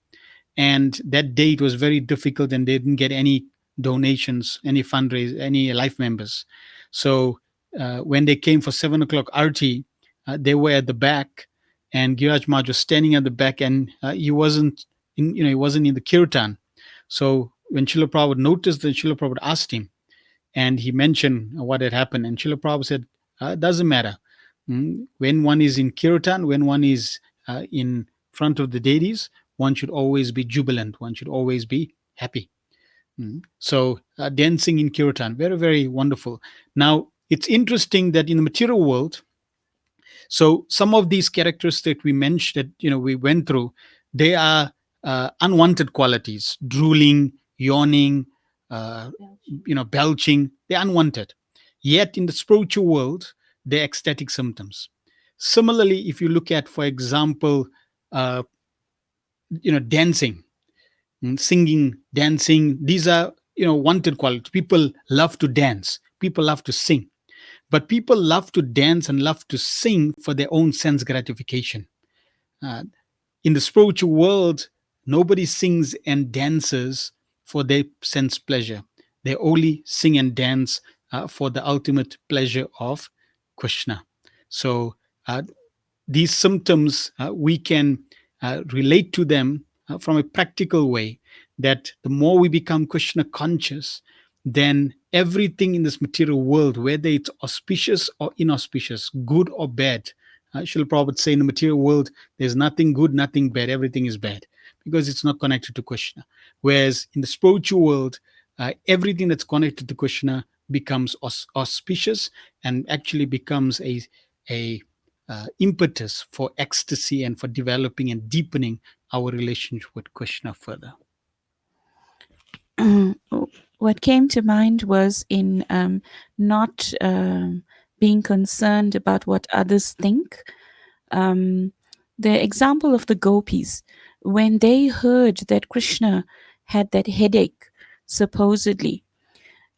and that day it was very difficult, and they didn't get any donations, any fundraise, any life members. So when they came for 7 o'clock RT, they were at the back, and Giraj Maj was standing at the back, and he wasn't he wasn't in the kirtan. So when Srila Prabhupada noticed that, Srila Prabhupada asked him, and he mentioned what had happened. And Srila Prabhupada said, it doesn't matter. When one is in kirtan, when one is in front of the deities, one should always be jubilant, one should always be happy. So dancing in kirtan, very, very wonderful. Now, it's interesting that in the material world, so some of these characteristics that we mentioned, that we went through, they are unwanted qualities: drooling, yawning, uh, belching. They're unwanted. Yet in the spiritual world, they're ecstatic symptoms. Similarly, if you look at, for example, uh, dancing, singing, dancing, these are wanted qualities. People love to dance. People love to sing. But people love to dance and love to sing for their own sense gratification. Uh, in the spiritual world, nobody sings and dances for their sense pleasure. They only sing and dance for the ultimate pleasure of Krishna. So uh, these symptoms, we can relate to them from a practical way, that the more we become Krishna conscious, then everything in this material world, whether it's auspicious or inauspicious, good or bad, Srila Prabhupada say, in the material world, there's nothing good, nothing bad, everything is bad, because it's not connected to Krishna. Whereas in the spiritual world, everything that's connected to Krishna becomes auspicious and actually becomes a impetus for ecstasy and for developing and deepening our relationship with Krishna further. What came to mind was in not being concerned about what others think. Um, the example of the gopis, when they heard that Krishna had that headache, supposedly,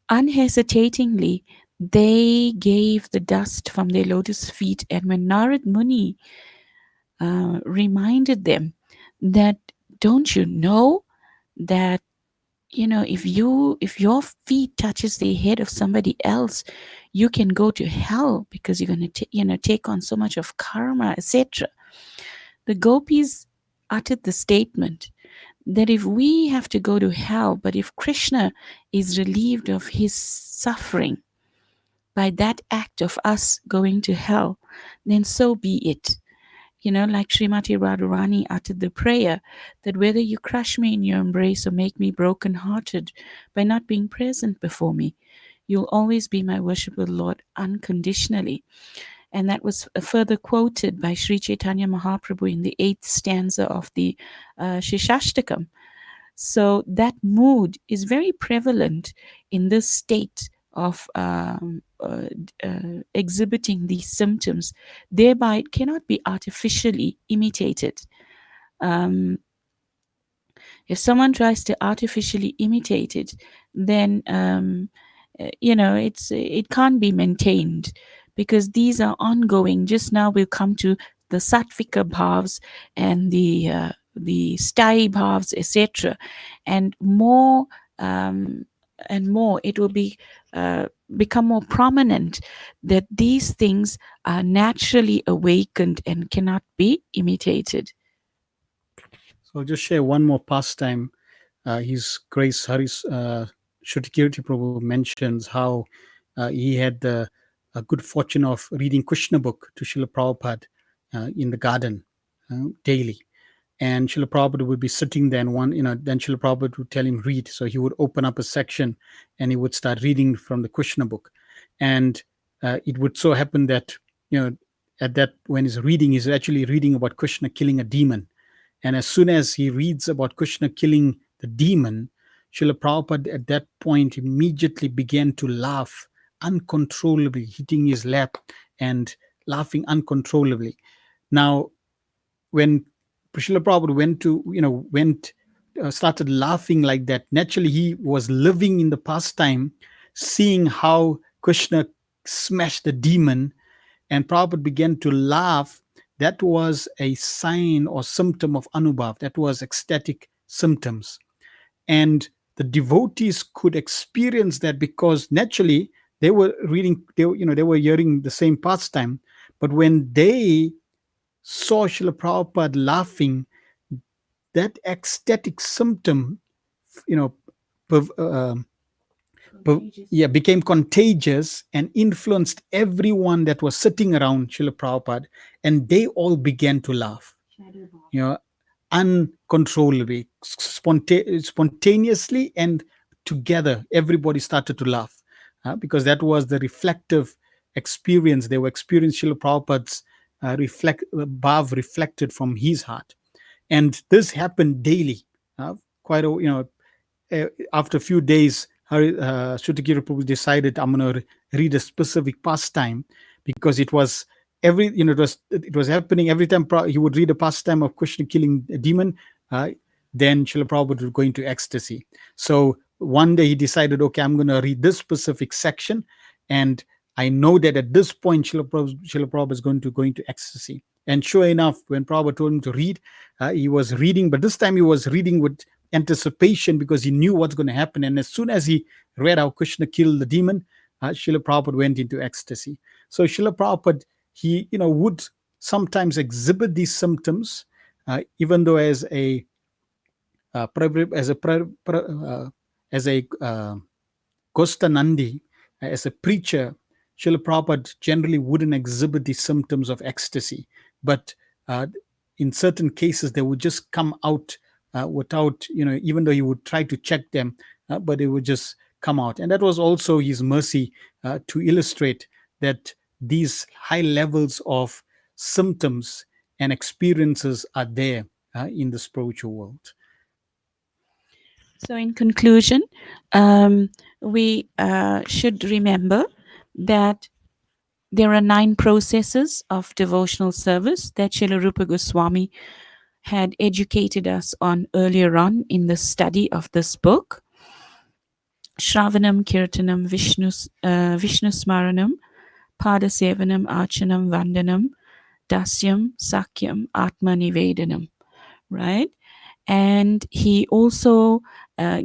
unhesitatingly, they gave the dust from their lotus feet. And when Narad Muni reminded them that, don't you know that, if your feet touches the head of somebody else, you can go to hell because you're going to take on so much of karma, etc. The gopis uttered the statement that if we have to go to hell, but if Krishna is relieved of his suffering by that act of us going to hell, then so be it. Like Srimati Radharani uttered the prayer that whether you crush me in your embrace or make me broken-hearted by not being present before me, you'll always be my worshipful Lord unconditionally. And that was further quoted by Sri Chaitanya Mahaprabhu in the 8th stanza of the Shishashtakam. So that mood is very prevalent in this state of exhibiting these symptoms. Thereby, it cannot be artificially imitated. Um, if someone tries to artificially imitate it, then it can't be maintained, because these are ongoing. Just now we'll come to the sattvika bhavs and the sthai bhavs, etc., and more and more. It will become more prominent that these things are naturally awakened and cannot be imitated. So I'll just share one more pastime. His Grace Haris Shrutikirti Prabhu mentions how he had the good fortune of reading Krishna book to Srila Prabhupada in the garden daily. And Srila Prabhupada would be sitting there, and then Srila Prabhupada would tell him read. So he would open up a section and he would start reading from the Krishna book. And it would so happen that, at that, when he's reading, he's actually reading about Krishna killing a demon. And as soon as he reads about Krishna killing the demon, Srila Prabhupada at that point immediately began to laugh uncontrollably, hitting his lap and laughing uncontrollably. Now, when Srila Prabhupada started laughing like that, naturally he was living in the pastime, seeing how Krishna smashed the demon, and Prabhupada began to laugh. That was a sign or symptom of Anubhava. That was ecstatic symptoms. And the devotees could experience that because naturally they were reading, they were hearing the same pastime. But when they saw Srila Prabhupada laughing, that ecstatic symptom, you know, became contagious and influenced everyone that was sitting around Srila Prabhupada, and they all began to laugh, you know, uncontrollably, spontaneously, and together, everybody started to laugh because that was the reflective experience. They were experiencing Srila Prabhupada's bhav reflected from his heart, and this happened daily. Quite a, after a few days, Shrutikira Prabhu decided, I'm going to read a specific pastime, because it was it was happening every time he would read a pastime of Krishna killing a demon. Then Srila Prabhupada would go into ecstasy. So one day he decided, okay, I'm going to read this specific section, and I know that at this point Srila Prabhupada is going to go into ecstasy. And sure enough, when Prabhupada told him to read, he was reading, but this time he was reading with anticipation because he knew what's going to happen. And as soon as he read how Krishna killed the demon, Srila Prabhupada went into ecstasy. So Srila Prabhupada, he would sometimes exhibit these symptoms, even though as a Gostanandi, as a preacher, Srila Prabhupada generally wouldn't exhibit the symptoms of ecstasy, but in certain cases they would just come out without, even though he would try to check them, but it would just come out. And that was also his mercy, to illustrate that these high levels of symptoms and experiences are there in the spiritual world. So, in conclusion, um, we should remember that there are 9 processes of devotional service that Srila Rupa Goswami had educated us on earlier on in the study of this book. Shravanam, Kirtanam, Vishnu Smaranam, Padasevanam, Archanam, Vandanam, Dasyam, Sakyam, Atma Nivedanam, right? And he also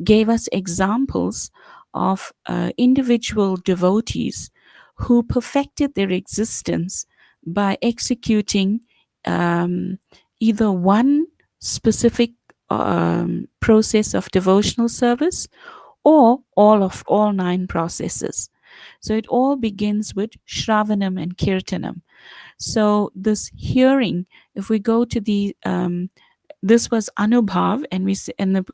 gave us examples of individual devotees who perfected their existence by executing either one specific process of devotional service or all 9 processes. So it all begins with Shravanam and Kirtanam. So this hearing, if we go to the this was Anubhav, and and the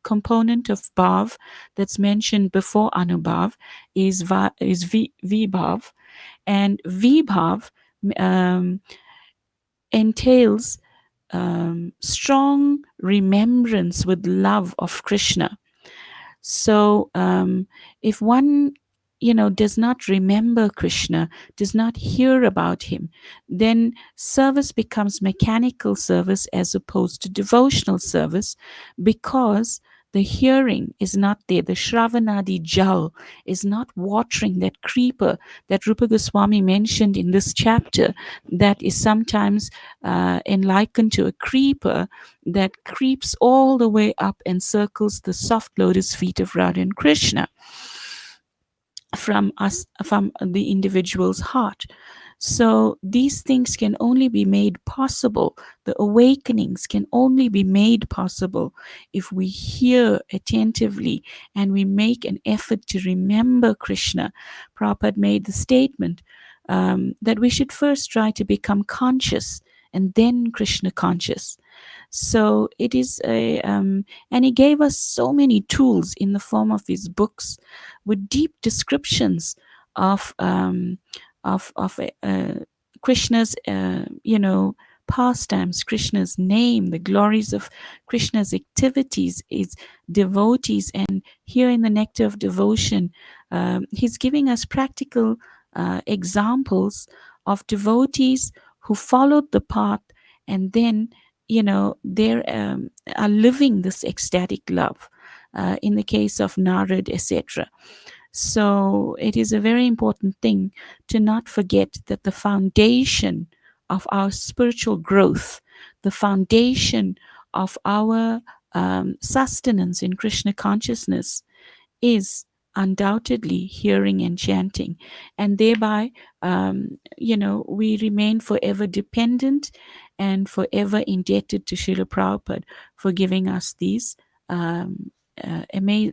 component of Bhav that's mentioned before Anubhav is Vibhav, and Vibhav entails strong remembrance with love of Krishna. So if one does not remember Krishna, does not hear about him, then service becomes mechanical service as opposed to devotional service, because the hearing is not there. The Shravanadi Jal is not watering that creeper that Rupa Goswami mentioned in this chapter, that is sometimes likened to a creeper that creeps all the way up and circles the soft lotus feet of Radha and Krishna from the individual's heart. So these things can only be made possible. The awakenings can only be made possible if we hear attentively and we make an effort to remember Krishna. Prabhupada made the statement that we should first try to become conscious and then Krishna conscious. So it is and he gave us so many tools in the form of his books with deep descriptions of Krishna's pastimes, Krishna's name, the glories of Krishna's activities, his devotees. And here in the Nectar of Devotion, he's giving us practical examples of devotees who followed the path and then they are living this ecstatic love, in the case of Narad, etc. So it is a very important thing to not forget that the foundation of our spiritual growth, the foundation of our sustenance in Krishna consciousness is undoubtedly hearing and chanting, and thereby we remain forever dependent and forever indebted to Srila Prabhupada for giving us these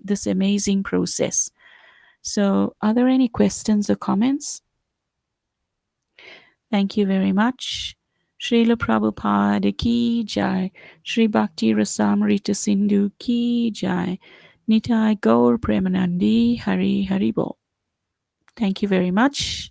this amazing process. So are there any questions or comments? Thank you very much. Srila Prabhupada ki jai. Sri Bhakti Rasamrita Sindhu ki jai. Nitai Gaur Premanandi Hari Hari Bol. Thank you very much.